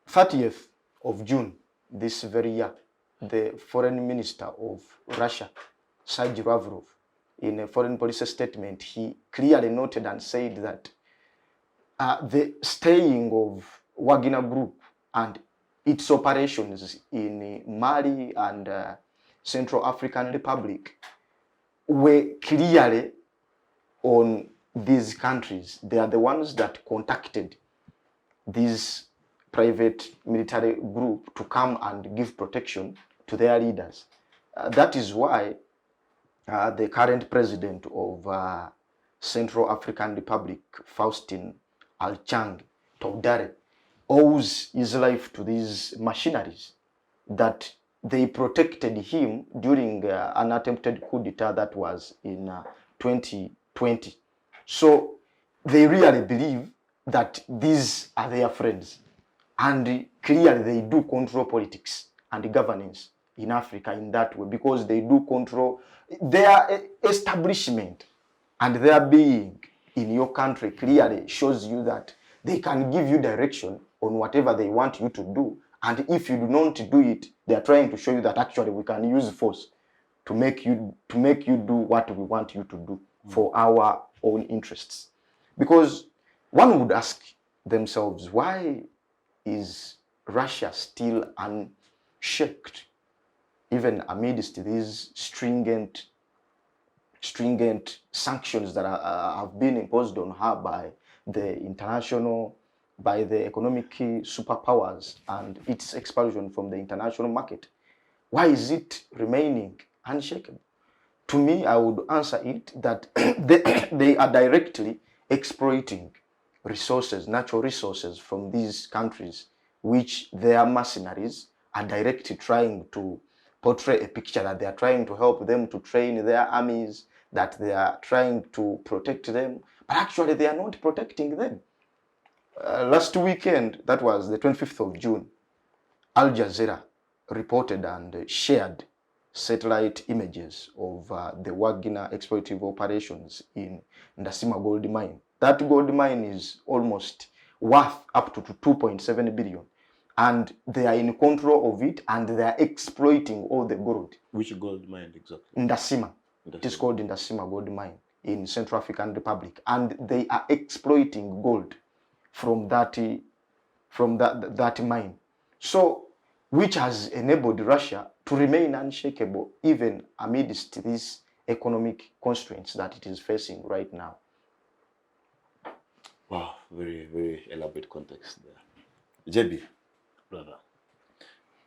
30th of June this very year, the foreign minister of Russia, Sergei Lavrov, in a foreign policy statement, he clearly noted and said that the staying of Wagner Group and its operations in Mali and Central African Republic were clearly on these countries. They are the ones that contacted these private military group to come and give protection to their leaders. That is why the current president of Central African Republic, Faustin Archange Touadera, owes his life to these mercenaries, that they protected him during an attempted coup d'etat that was in 2020. So they really believe that these are their friends, and clearly they do control politics and governance in Africa in that way, because they do control their establishment, and their being in your country clearly shows you that they can give you direction on whatever they want you to do. And if you do not do it, they are trying to show you that actually we can use force to make you do what we want you to do for our own interests. Because one would ask themselves, why is Russia still unshaked, even amidst these stringent sanctions that have been imposed on her by the economic superpowers and its expulsion from the international market? Why is it remaining unshakable? To me, I would answer it that they are directly exploiting resources, natural resources from these countries, which their mercenaries are directly trying to portray a picture that they are trying to help them to train their armies, that they are trying to protect them, but actually they are not protecting them. Last weekend, that was the 25th of June, Al Jazeera reported and shared satellite images of the Wagner exploitative operations in Ndasima gold mine. That gold mine is almost worth up to 2.7 billion. And they are in control of it, and they are exploiting all the gold. Which gold mine exactly? Ndasima. It is called Ndasima gold mine in Central African Republic. And they are exploiting gold from that mine. So, which has enabled Russia to remain unshakable even amidst these economic constraints that it is facing right now. Wow, very, very elaborate context there. JB, Brother.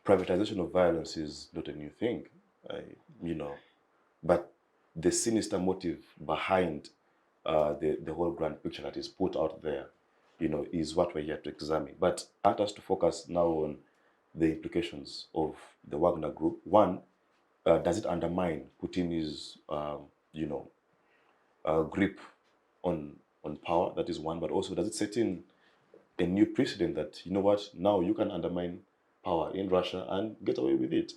privatization of violence is not a new thing, but the sinister motive behind the whole grand picture that is put out there, is what we're here to examine. But I want us to focus now on the implications of the Wagner Group. One, does it undermine Putin's, grip on power? That is one. But also, does it set in a new precedent that, now you can undermine power in Russia and get away with it?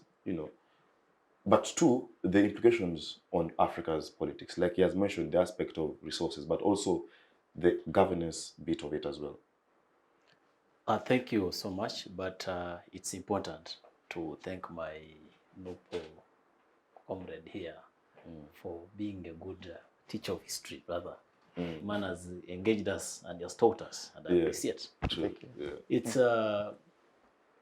But two, the implications on Africa's politics. Like he has mentioned the aspect of resources, but also the governance bit of it as well. Thank you so much, but it's important to thank my noble comrade here for being a good teacher of history, brother. Man has engaged us and has taught us, and I appreciate. True. Yeah. It's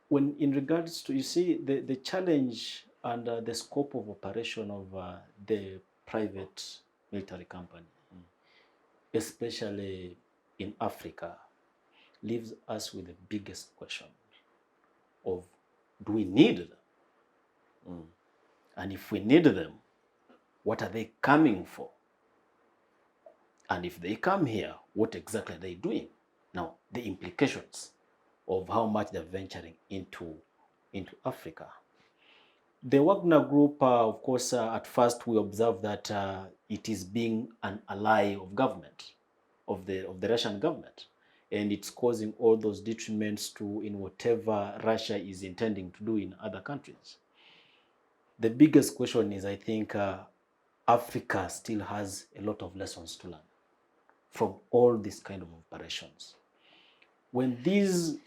when in regards to, you see, the challenge and the scope of operation of the private military company, especially in Africa, leaves us with the biggest question of, do we need them? And if we need them, what are they coming for? And if they come here, what exactly are they doing? Now, the implications of how much they're venturing into Africa. The Wagner Group, of course, at first we observed that it is being an ally of government, of the Russian government, and it's causing all those detriments to in whatever Russia is intending to do in other countries. The biggest question is, I think, Africa still has a lot of lessons to learn from all these kind of operations. When these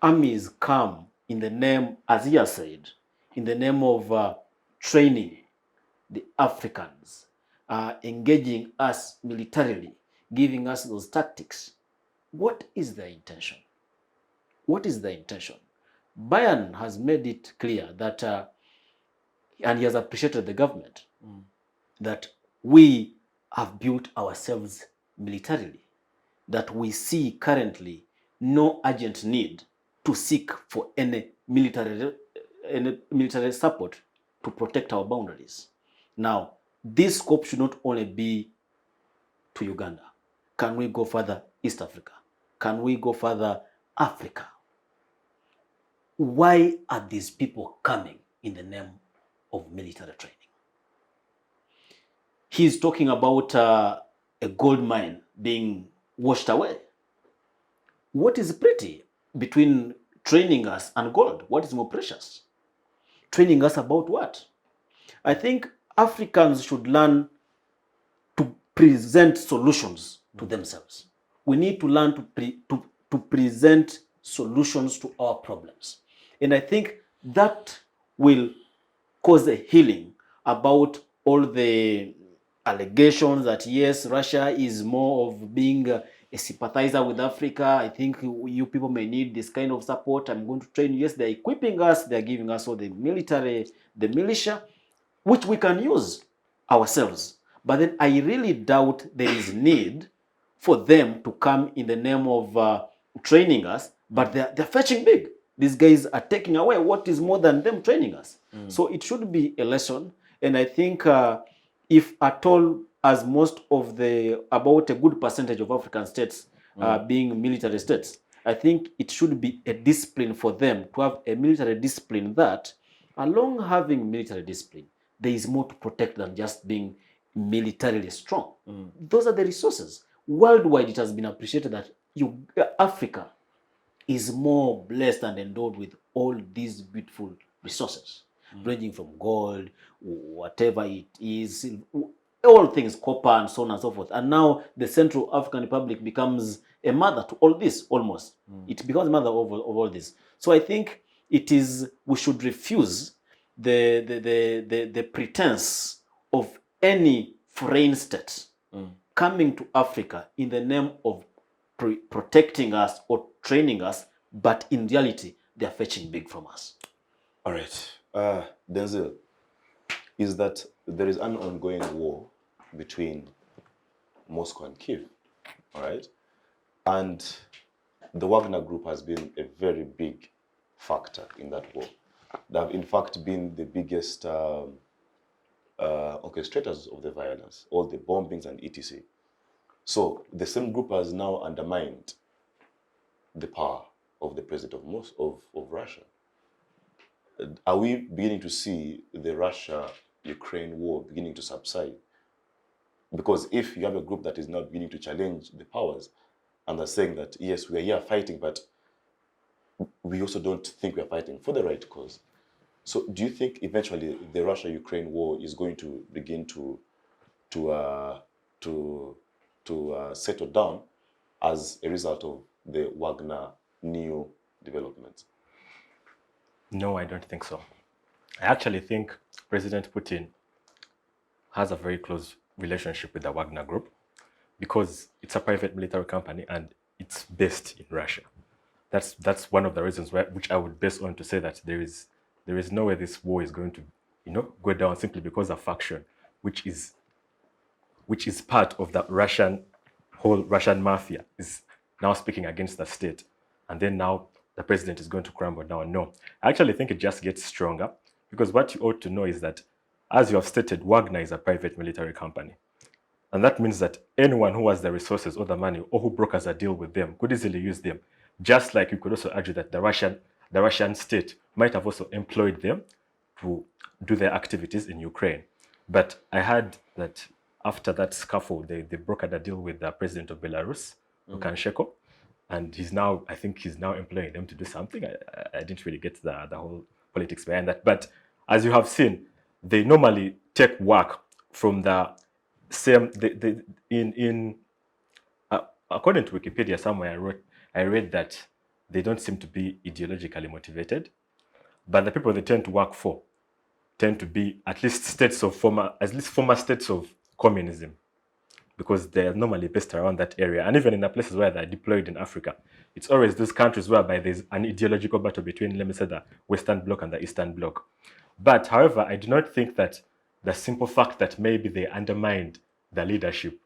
armies come in the name, as he has said, in the name of training the Africans, engaging us militarily, giving us those tactics, what is their intention? What is their intention? Bayern has made it clear that, and he has appreciated the government, that we have built ourselves militarily, that we see currently no urgent need to seek for any military support to protect our boundaries. Now, this scope should not only be to Uganda. Can we go further? East Africa. Can we go further? Africa. Why are these people coming in the name of military training? He's talking about a gold mine being washed away. What is pretty between training us and gold? What is more precious? Training us about what? I think Africans should learn to present solutions to themselves. We need to learn to present solutions to our problems. And I think that will cause a healing about all the allegations that, yes, Russia is more of being a sympathizer with Africa. I think you people may need this kind of support. I'm going to train you. Yes, they're equipping us. They're giving us all the military, the militia, which we can use ourselves. But then I really doubt there is need for them to come in the name of training us, but they're fetching big. These guys are taking away what is more than them training us. So it should be a lesson. And I think if at all, as most of about a good percentage of African states being military states, I think it should be a discipline for them to have a military discipline that, along having military discipline, there is more to protect than just being militarily strong. Those are the resources. Worldwide, it has been appreciated that Africa is more blessed and endowed with all these beautiful resources, ranging from gold, whatever it is, all things, copper and so on and so forth. And now the Central African Republic becomes a mother to all this, almost. It becomes a mother of all this. So I think we should refuse the pretense of any foreign state coming to Africa in the name of protecting us or training us, but in reality, they are fetching big from us. All right. Denzel, is that there is an ongoing war between Moscow and Kiev, all right? And the Wagner Group has been a very big factor in that war. They have, in fact, been the biggest orchestrators of the violence, all the bombings and etc. So the same group has now undermined the power of the president of Russia. Are we beginning to see the Russia-Ukraine war beginning to subside? Because if you have a group that is now beginning to challenge the powers and they're saying that, yes, we are here fighting, but we also don't think we are fighting for the right cause, So do you think eventually the Russia-Ukraine war is going to begin to settle down as a result of the Wagner new developments? No, I don't think so. I actually think President Putin has a very close relationship with the Wagner Group because it's a private military company and it's based in Russia. That's one of the reasons which I would base on to say that there is no way this war is going to, go down simply because a faction which is part of the whole Russian mafia is now speaking against the state, and then now the president is going to crumble down. No, I actually think it just gets stronger, because what you ought to know is that, as you have stated, Wagner is a private military company. And that means that anyone who has the resources or the money or who brokers a deal with them could easily use them. Just like you could also argue that the Russian state might have also employed them to do their activities in Ukraine. But I heard that after that scuffle, they brokered a deal with the president of Belarus, Lukashenko, and I think he's now employing them to do something. I didn't really get the whole politics behind that. But as you have seen, they normally take work from the same, according to Wikipedia, somewhere I read that they don't seem to be ideologically motivated, but the people they tend to work for tend to be at least former states of communism, because they are normally based around that area. And even in the places where they're deployed in Africa, it's always those countries whereby there's an ideological battle between, let me say, the Western Bloc and the Eastern Bloc. But however, I do not think that the simple fact that maybe they undermined the leadership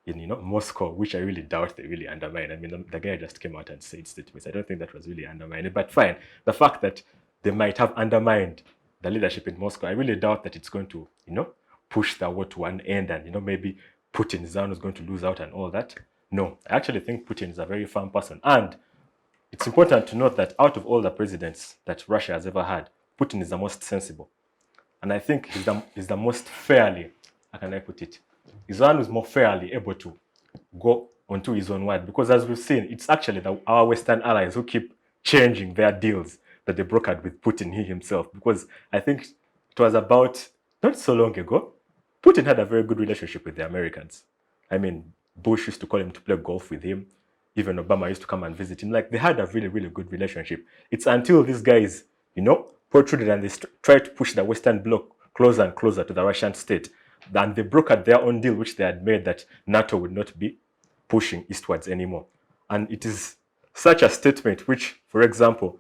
in Moscow, which I really doubt they really undermined. I mean, the guy just came out and said statements. I don't think that was really undermined. But fine, the fact that they might have undermined the leadership in Moscow, I really doubt that it's going to, push the war to one end and, maybe Putin is the one who's going to lose out and all that. No, I actually think Putin is a very firm person. And it's important to note that out of all the presidents that Russia has ever had, Putin is the most sensible. And I think he's the most fairly, how can I put it? He's the one who's more fairly able to go onto his own word. Because as we've seen, it's actually our Western allies who keep changing their deals that they brokered with Putin, he himself. Because I think it was about, not so long ago, Putin had a very good relationship with the Americans. I mean, Bush used to call him to play golf with him. Even Obama used to come and visit him. Like, they had a really, really good relationship. It's until these guys, protruded and they tried to push the Western Bloc closer and closer to the Russian state. Then they brokered their own deal, which they had made, that NATO would not be pushing eastwards anymore. And it is such a statement which, for example,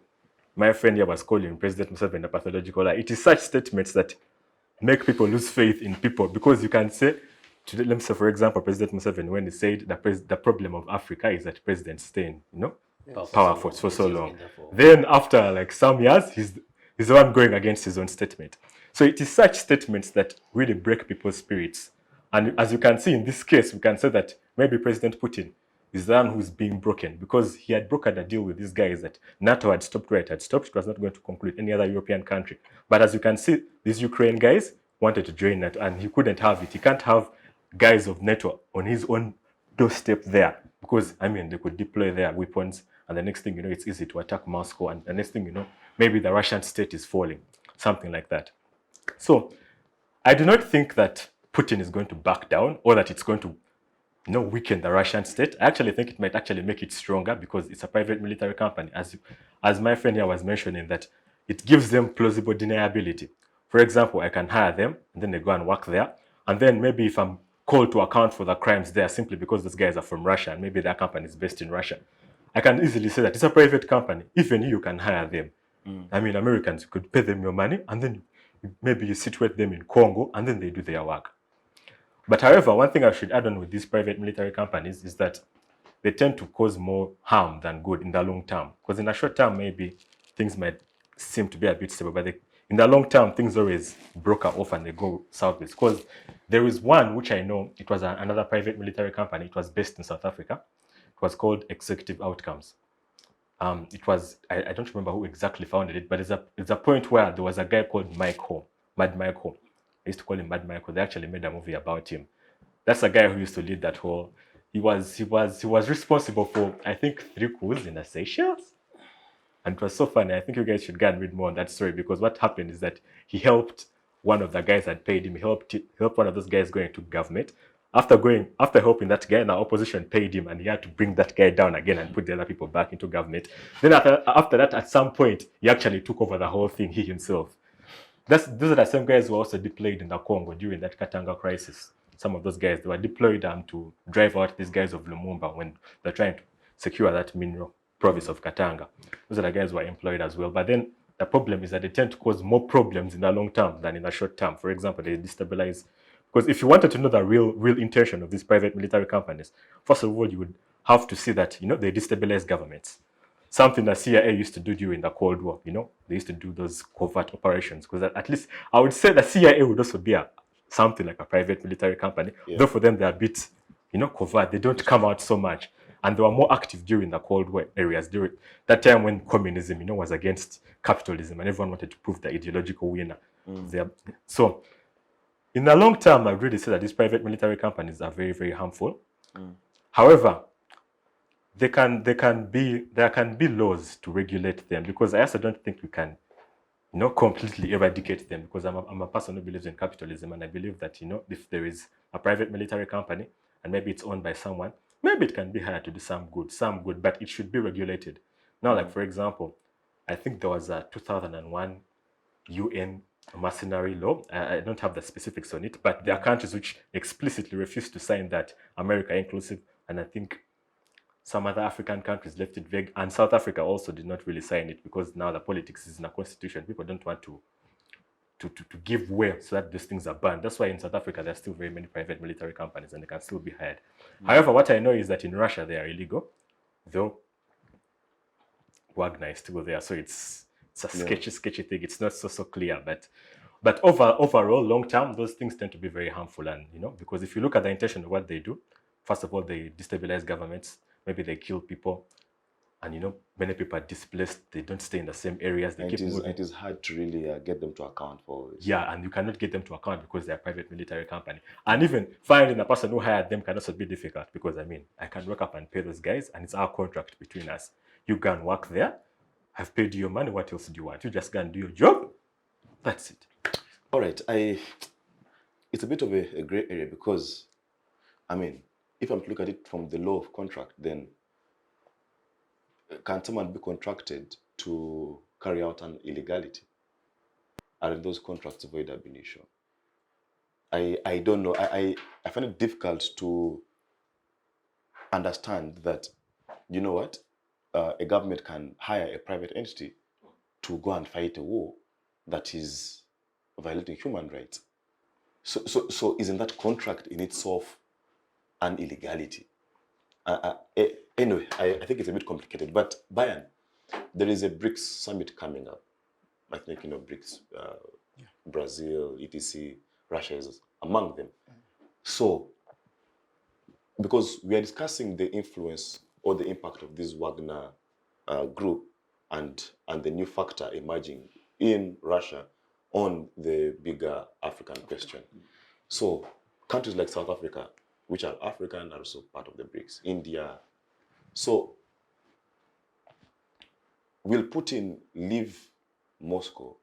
my friend here was calling President Museveni a pathological lie. It is such statements that make people lose faith in people, because you can say, let me say, for example, President Museveni, when he said the problem of Africa is that presidents stay in, power for so long. Then after like some years, he's the one going against his own statement. So it is such statements that really break people's spirits. And as you can see in this case, we can say that maybe President Putin is the one who's being broken, because he had brokered a deal with these guys that NATO had stopped where it had stopped. It was not going to conclude any other European country. But as you can see, these Ukraine guys wanted to join NATO, and he couldn't have it. He can't have guys of NATO on his own doorstep there, because, I mean, they could deploy their weapons, and the next thing you know, it's easy to attack Moscow, and the next thing you know, maybe the Russian state is falling, something like that. So I do not think that Putin is going to back down, or that it's going to weaken the Russian state. I actually think it might actually make it stronger, because it's a private military company. As my friend here was mentioning, that it gives them plausible deniability. For example, I can hire them, and then they go and work there. And then maybe if I'm called to account for the crimes there simply because those guys are from Russia, and maybe their company is based in Russia, I can easily say that it's a private company. Even you can hire them. I mean, Americans, you could pay them your money, and then maybe you situate them in Congo, and then they do their work. But however, one thing I should add on with these private military companies is that they tend to cause more harm than good in the long term. Because in the short term, maybe things might seem to be a bit stable, but in the long term, things always broker off and they go southwards. Because there is one which I know, it was another private military company. It was based in South Africa. It was called Executive Outcomes. It was, I don't remember who exactly founded it, but it's a point where there was a guy called Mad Mike Ho. I used to call him Mad Michael. They actually made a movie about him. That's a guy who used to lead that whole. He was responsible for, I think, 3 coups in the Seychelles. And it was so funny. I think you guys should go and read more on that story, because what happened is that he helped one of the guys that paid him, helped one of those guys go into government. After helping that guy, the opposition paid him, and he had to bring that guy down again and put the other people back into government. Then after that, at some point, he actually took over the whole thing, he himself. Those are the same guys who were also deployed in the Congo during that Katanga crisis. Some of those guys, they were deployed to drive out these guys of Lumumba when they're trying to secure that mineral province of Katanga. Those are the guys who were employed as well. But then the problem is that they tend to cause more problems in the long term than in the short term. For example, they destabilize. Because if you wanted to know the real intention of these private military companies, first of all, you would have to see that, they destabilize governments. Something that CIA used to do during the Cold War, they used to do those covert operations. Because at least I would say the CIA would also be something like a private military company. Though for them, they're a bit, covert. They don't come out so much. And they were more active during the Cold War areas, during that time when communism, was against capitalism and everyone wanted to prove the ideological winner. So in the long term, I really say that these private military companies are very, very harmful. However, there can be laws to regulate them, because I also don't think we can, completely eradicate them, because I'm a person who believes in capitalism, and I believe that, if there is a private military company and maybe it's owned by someone, maybe it can be hired to do some good, but it should be regulated. Now, like, for example, I think there was a 2001 UN mercenary law. I don't have the specifics on it, but there are countries which explicitly refused to sign that, America inclusive, and I think some other African countries left it vague, and South Africa also did not really sign it, because now the politics is in a constitution. People don't want to give way so that these things are banned. That's why in South Africa, there are still very many private military companies and they can still be hired. However, what I know is that in Russia, they are illegal, though Wagner is still there. So it's a sketchy thing. It's not so clear. But overall, long term, those things tend to be very harmful. And, because if you look at the intention of what they do, first of all, they destabilize governments. Maybe they kill people. And, many people are displaced. They don't stay in the same areas. It is hard to really get them to account for it. Yeah, and you cannot get them to account because they're a private military company. And even finding a person who hired them can also be difficult, because, I can work up and pay those guys, and it's our contract between us. You go and work there. I've paid you your money. What else do you want? You just go and do your job. That's it. All right. It's a bit of a gray area, because, if I'm to look at it from the law of contract, then can someone be contracted to carry out an illegality? Are those contracts void ab initio? I don't know. I find it difficult to understand that, a government can hire a private entity to go and fight a war that is violating human rights. So isn't that contract in itself an illegality? Anyway, I think it's a bit complicated. But Bayan, there is a BRICS summit coming up. I think, BRICS, Brazil, etc., Russia is among them. So, because we are discussing the influence or the impact of this Wagner Group and the new factor emerging in Russia on the bigger African question. So, countries like South Africa, which are African, are also part of the BRICS. India. So, will Putin leave Moscow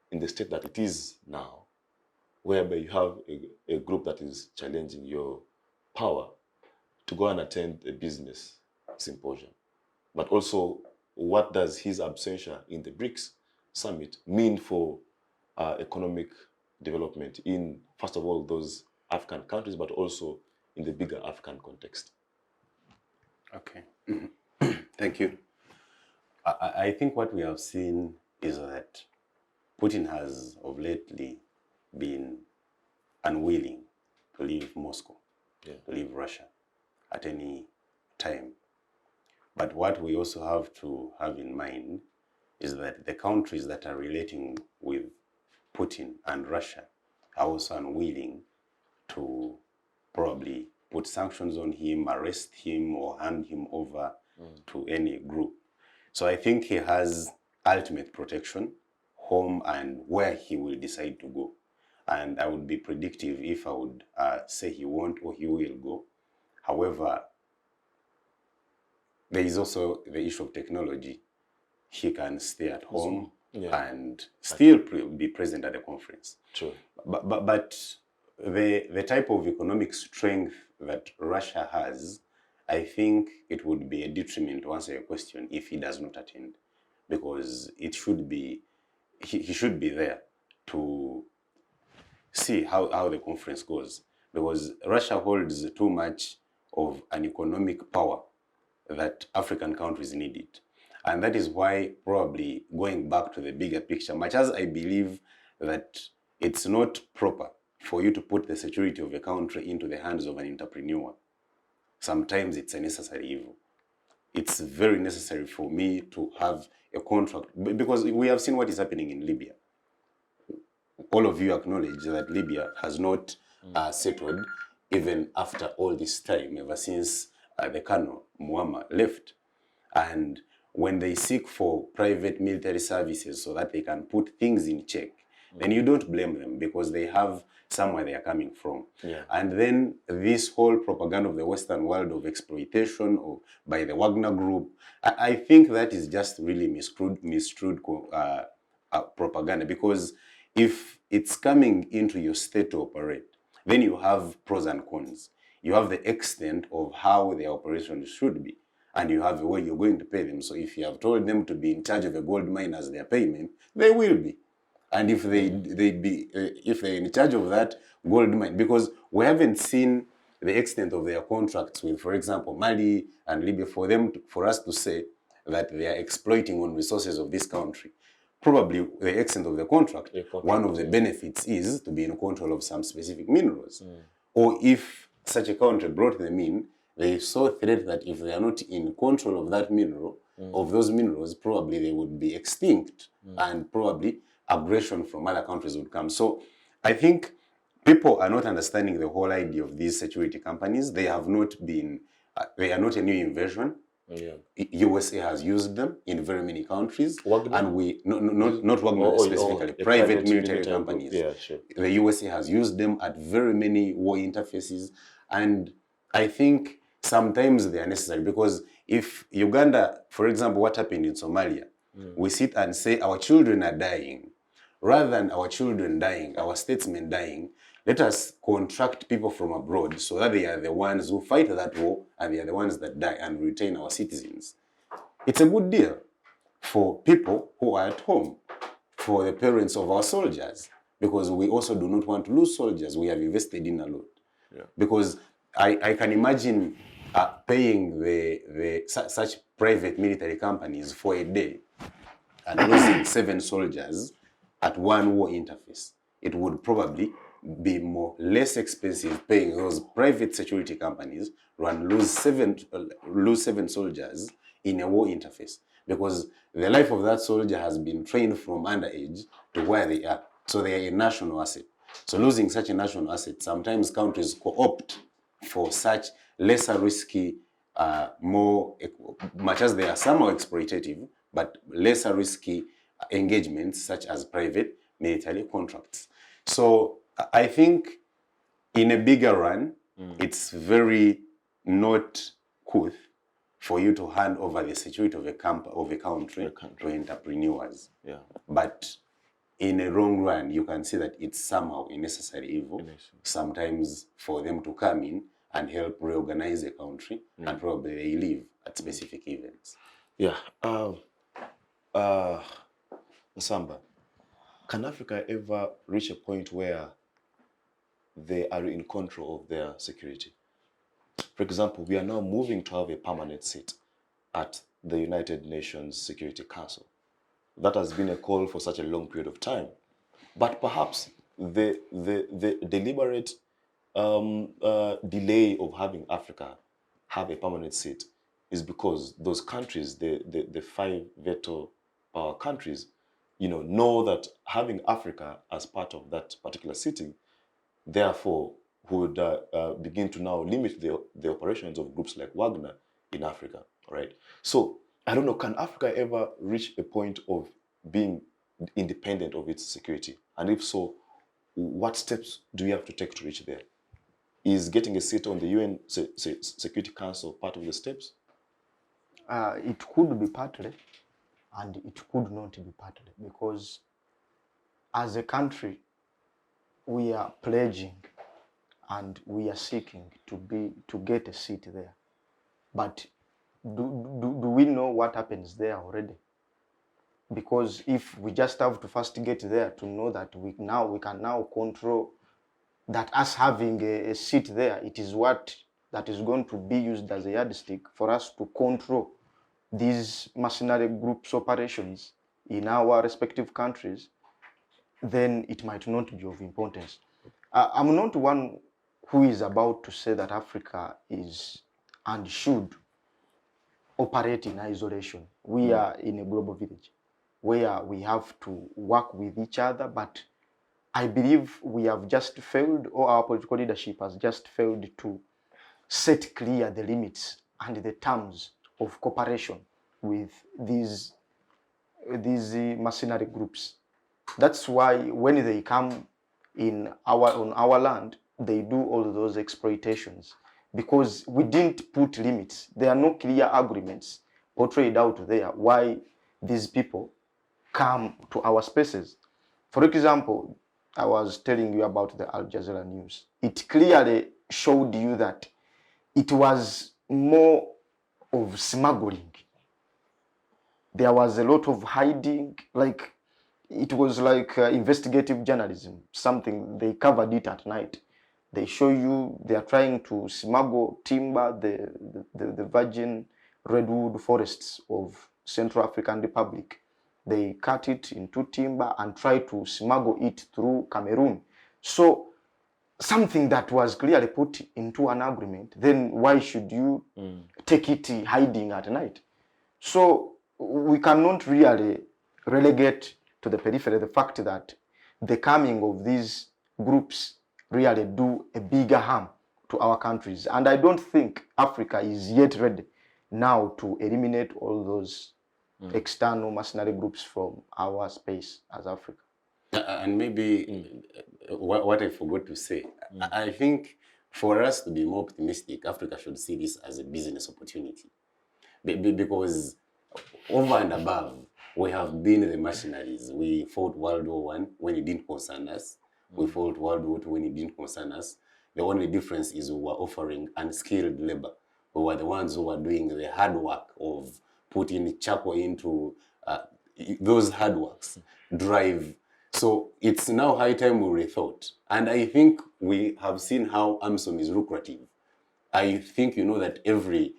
in the state that it is now, whereby you have a group that is challenging your power, to go and attend a business symposium? But also, what does his absentia in the BRICS summit mean for economic development in, first of all, those African countries, but also in the bigger African context? Okay. Thank you. I think what we have seen is that Putin has of lately been unwilling to leave Moscow, to leave Russia at any time. But what we also have to have in mind is that the countries that are relating with Putin and Russia are also unwilling to probably put sanctions on him, arrest him, or hand him over to any group. So I think he has ultimate protection, home and where he will decide to go. And I would be predictive if I would say he won't or he will go. However, there is also the issue of technology. he can stay at home and still be present at the conference. True. But the type of economic strength that Russia has, I think it would be a detriment to answer your question if he does not attend, because it should be he should be there to see how the conference goes, because Russia holds too much of an economic power that African countries need it. And that is why, probably going back to the bigger picture, much as I believe that it's not proper for you to put the security of a country into the hands of an entrepreneur, sometimes it's a necessary evil. It's very necessary for me to have a contract, because we have seen what is happening in Libya. All of you acknowledge that Libya has not settled even after all this time, ever since the Colonel Muammar left. And when they seek for private military services so that they can put things in check, then you don't blame them, because they have somewhere they are coming from. And then this whole propaganda of the Western world of exploitation by the Wagner Group, I think that is just really misconstrued propaganda, because if it's coming into your state to operate, then you have pros and cons. You have the extent of how the operation should be, and you have the way you're going to pay them. So if you have told them to be in charge of a gold mine as their payment, they will be. And if if they're in charge of that gold mine, because we haven't seen the extent of their contracts with, for example, Mali and Libya, for us to say that they are exploiting on resources of this country. Probably the extent of the contract, one of the benefits is to be in control of some specific minerals. Or if such a country brought them in, they saw a threat that if they are not in control of that mineral, of those minerals, probably they would be extinct, and probably aggression from other countries would come. So I think people are not understanding the whole idea of these security companies. They have not been, they are not a new invention. USA has used them in very many countries. Wagner? And not Wagner specifically, private military companies. Yeah, sure. The USA has used them at very many war interfaces. And I think sometimes they are necessary, because if Uganda, for example, what happened in Somalia, we sit and say our children are dying. Rather than our children dying, our statesmen dying, let us contract people from abroad so that they are the ones who fight that war and they are the ones that die, and retain our citizens. It's a good deal for people who are at home, for the parents of our soldiers, because we also do not want to lose soldiers we have invested in a lot. Because I can imagine paying such private military companies for a day and losing 7 soldiers at one war interface. It would probably be less expensive paying those private security companies and lose seven soldiers in a war interface, because the life of that soldier has been trained from underage to where they are. So they are a national asset. So losing such a national asset, sometimes countries co-opt for such lesser risky, much as they are somehow exploitative, but lesser risky engagements such as private military contracts. So I think in a bigger run, it's very not couth for you to hand over the security of a country to entrepreneurs. But in a long run, you can see that it's somehow a necessary evil, sometimes for them to come in and help reorganize a country, and probably they leave at specific events. Nsamba, can Africa ever reach a point where they are in control of their security? For example, we are now moving to have a permanent seat at the United Nations Security Council. That has been a call for such a long period of time. But perhaps the deliberate delay of having Africa have a permanent seat is because those countries, the 5 veto power countries, know that having Africa as part of that particular sitting, therefore, would begin to now limit the operations of groups like Wagner in Africa, right? So, I don't know, can Africa ever reach a point of being independent of its security? And if so, what steps do we have to take to reach there? Is getting a seat on the UN Security Council part of the steps? It could be partly, and it could not be partly, because as a country we are pledging and we are seeking to get a seat there. But do we know what happens there already? Because if we just have to first get there to know that we can now control that us having a seat there, it is what that is going to be used as a yardstick for us to control these mercenary groups operations in our respective countries, then it might not be of importance. I'm not one who is about to say that Africa is and should operate in isolation. We are in a global village where we have to work with each other, but I believe we have just failed, or our political leadership has just failed to set clear the limits and the terms of cooperation with these mercenary groups. That's why when they come on our land, they do all those exploitations, because we didn't put limits. There are no clear agreements portrayed out there why these people come to our spaces. For example, I was telling you about the Al Jazeera news. It clearly showed you that it was more of smuggling. There was a lot of hiding, like it was like investigative journalism, something they covered it at night. They show you they are trying to smuggle timber, the virgin redwood forests of Central African Republic. They cut it into timber and try to smuggle it through Cameroon. So something that was clearly put into an agreement, then why should you take it hiding at night? So we cannot really relegate to the periphery the fact that the coming of these groups really do a bigger harm to our countries. And I don't think Africa is yet ready now to eliminate all those external mercenary groups from our space as Africa. And maybe what I forgot to say, I think for us to be more optimistic, Africa should see this as a business opportunity. Because over and above, we have been the mercenaries. We fought World War I when it didn't concern us. We fought World War II when it didn't concern us. The only difference is we were offering unskilled labor. We were the ones who were doing the hard work of putting charcoal into those hard works, drive. So it's now high time we rethought. And I think we have seen how AMSOM is lucrative. I think you know that every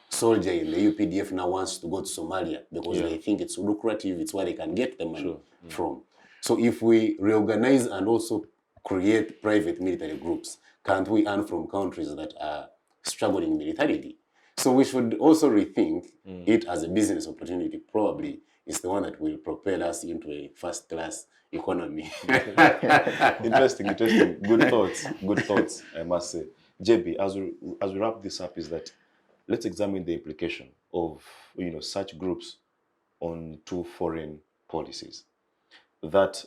soldier in the UPDF now wants to go to Somalia because they think it's lucrative, it's where they can get the money from. So if we reorganize and also create private military groups, can't we earn from countries that are struggling militarily? So we should also rethink it as a business opportunity. Probably it's the one that will propel us into a first-class economy. Interesting. Good thoughts, I must say. JB, as we wrap this up, is that let's examine the implication of such groups on two foreign policies. That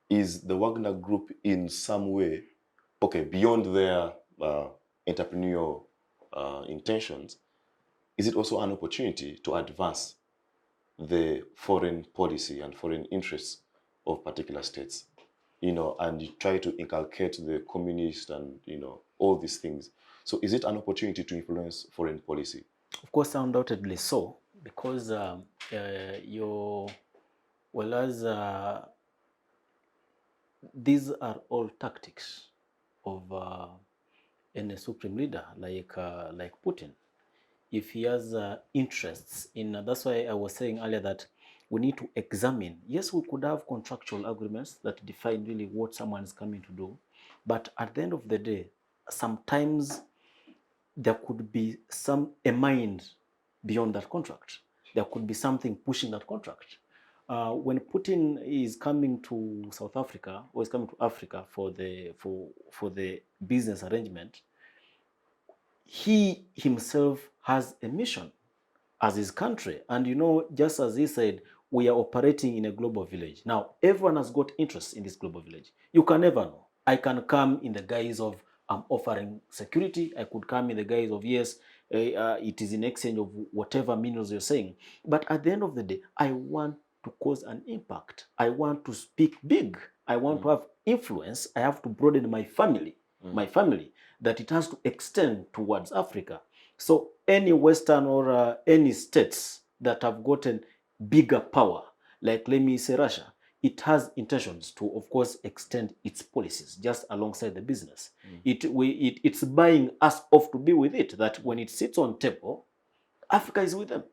is the Wagner Group in some way, beyond their entrepreneurial intentions, is it also an opportunity to advance the foreign policy and foreign interests of particular states, and try to inculcate the communist and, all these things? So is it an opportunity to influence foreign policy? Of course, undoubtedly so, because these are all tactics of any supreme leader like Putin. If he has interests in, that's why I was saying earlier that we need to examine. Yes, we could have contractual agreements that define really what someone is coming to do, but at the end of the day, sometimes there could be a mind beyond that contract. There could be something pushing that contract. When Putin is coming to South Africa or is coming to Africa for the business arrangement, he himself has a mission as his country. And just as he said, we are operating in a global village. Now, everyone has got interest in this global village. You can never know. I can come in the guise of I'm offering security. I could come in the guise of, yes, it is in exchange of whatever minerals you're saying. But at the end of the day, I want to cause an impact. I want to speak big. I want to have influence. I have to broaden my family, that it has to extend towards Africa. So any Western or any states that have gotten bigger power, like let me say Russia, it has intentions to, of course, extend its policies just alongside the business. It's buying us off to be with it, that when it sits on table, Africa is with them.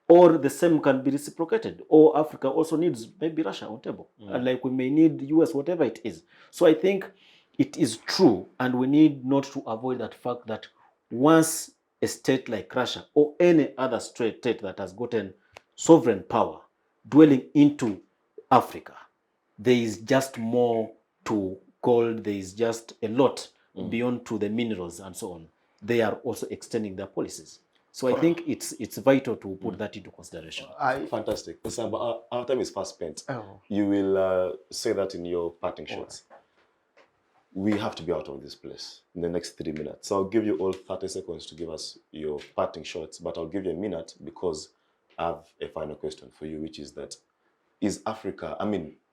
Or the same can be reciprocated. Or Africa also needs maybe Russia on table. And like we may need the US, whatever it is. So I think it is true, and we need not to avoid that fact that once a state like Russia or any other state that has gotten sovereign power dwelling into Africa, there is just more to gold, there is just a lot beyond to the minerals and so on. They are also extending their policies. So I think it's vital to put that into consideration. Fantastic. But our time is fast spent. Oh. You will say that in your parting shots. We have to be out of this place in the next 3 minutes. So I'll give you all 30 seconds to give us your parting shots, but I'll give you a minute because I have a final question for you, which is that, is Africa,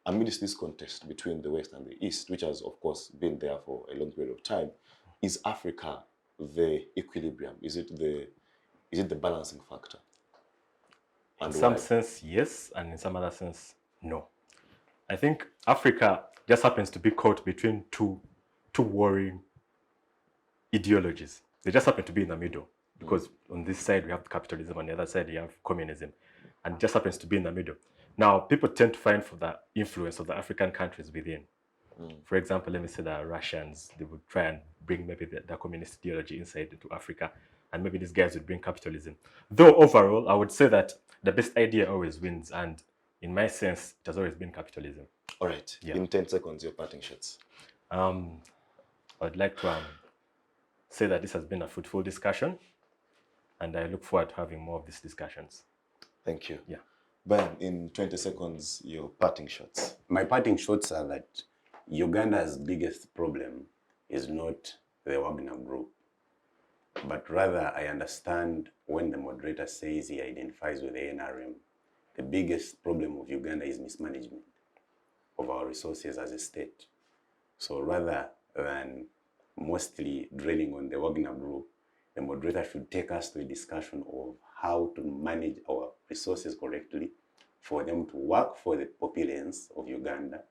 amidst this contest between the West and the East, which has, of course, been there for a long period of time, is Africa the equilibrium? Is it the balancing factor? In some sense, yes, and in some other sense, no. I think Africa just happens to be caught between two warring ideologies. They just happen to be in the middle, because on this side we have capitalism, on the other side you have communism, and it just happens to be in the middle. Now, people tend to find for the influence of the African countries within. For example, let me say the Russians, they would try and bring maybe the communist ideology inside into Africa, and maybe these guys would bring capitalism. Though overall, I would say that the best idea always wins, and in my sense, it has always been capitalism. All right. Yeah. In 10 seconds, your parting shots. I'd like to say that this has been a fruitful discussion, and I look forward to having more of these discussions. Thank you. Yeah. Ben, in 20 seconds, your parting shots. My parting shots are that Uganda's biggest problem is not the Wagner Group, but rather I understand when the moderator says he identifies with the NRM, the biggest problem of Uganda is mismanagement of our resources as a state. So rather than mostly dwelling on the Wagner Group, the moderator should take us to a discussion of how to manage our resources correctly for them to work for the populace of Uganda,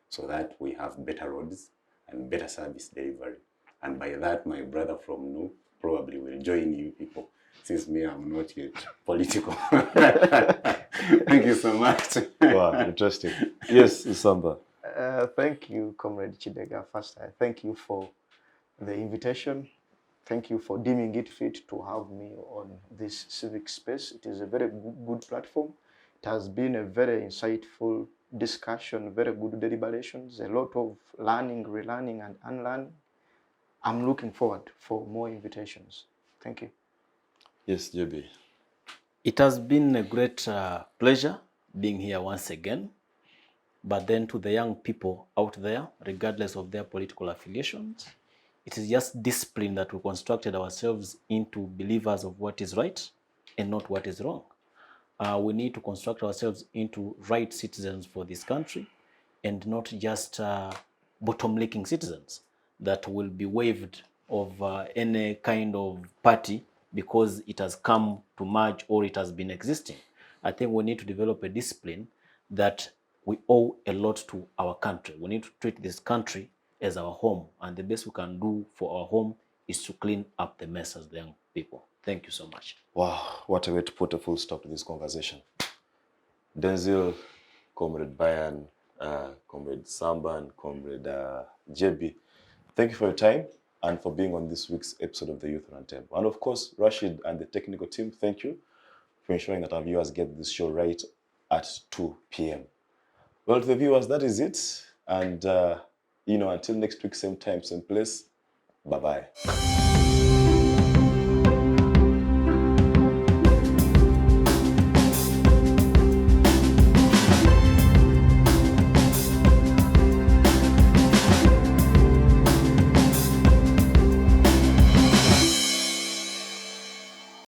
so that we have better roads and better service delivery. And by that, my brother from Nu probably will join you people, since me, I'm not yet political. Thank you so much. Wow, interesting. Yes, Isamba. Thank you, Comrade Chidega. First, I thank you for the invitation. Thank you for deeming it fit to have me on this civic space. It is a very good platform. It has been a very insightful discussion, very good deliberations, a lot of learning, relearning, and unlearning. I'm looking forward for more invitations. Thank you. Yes, JB. It has been a great pleasure being here once again. But then to the young people out there, regardless of their political affiliations, it is just discipline that we constructed ourselves into believers of what is right and not what is wrong. We need to construct ourselves into right citizens for this country, and not just bottom-licking citizens that will be waived of any kind of party because it has come to merge or it has been existing. I think we need to develop a discipline that we owe a lot to our country. We need to treat this country as our home, and the best we can do for our home is to clean up the mess as the young people. Thank you so much. Wow, what a way to put a full stop to this conversation. Denzel, Comrade Bayan, Comrade Samban, Comrade JB, thank you for your time and for being on this week's episode of the Youth Roundtable. And of course, Rashid and the technical team, thank you for ensuring that our viewers get this show right at 2 p.m. Well, to the viewers, that is it. And, until next week, same time, same place, bye-bye.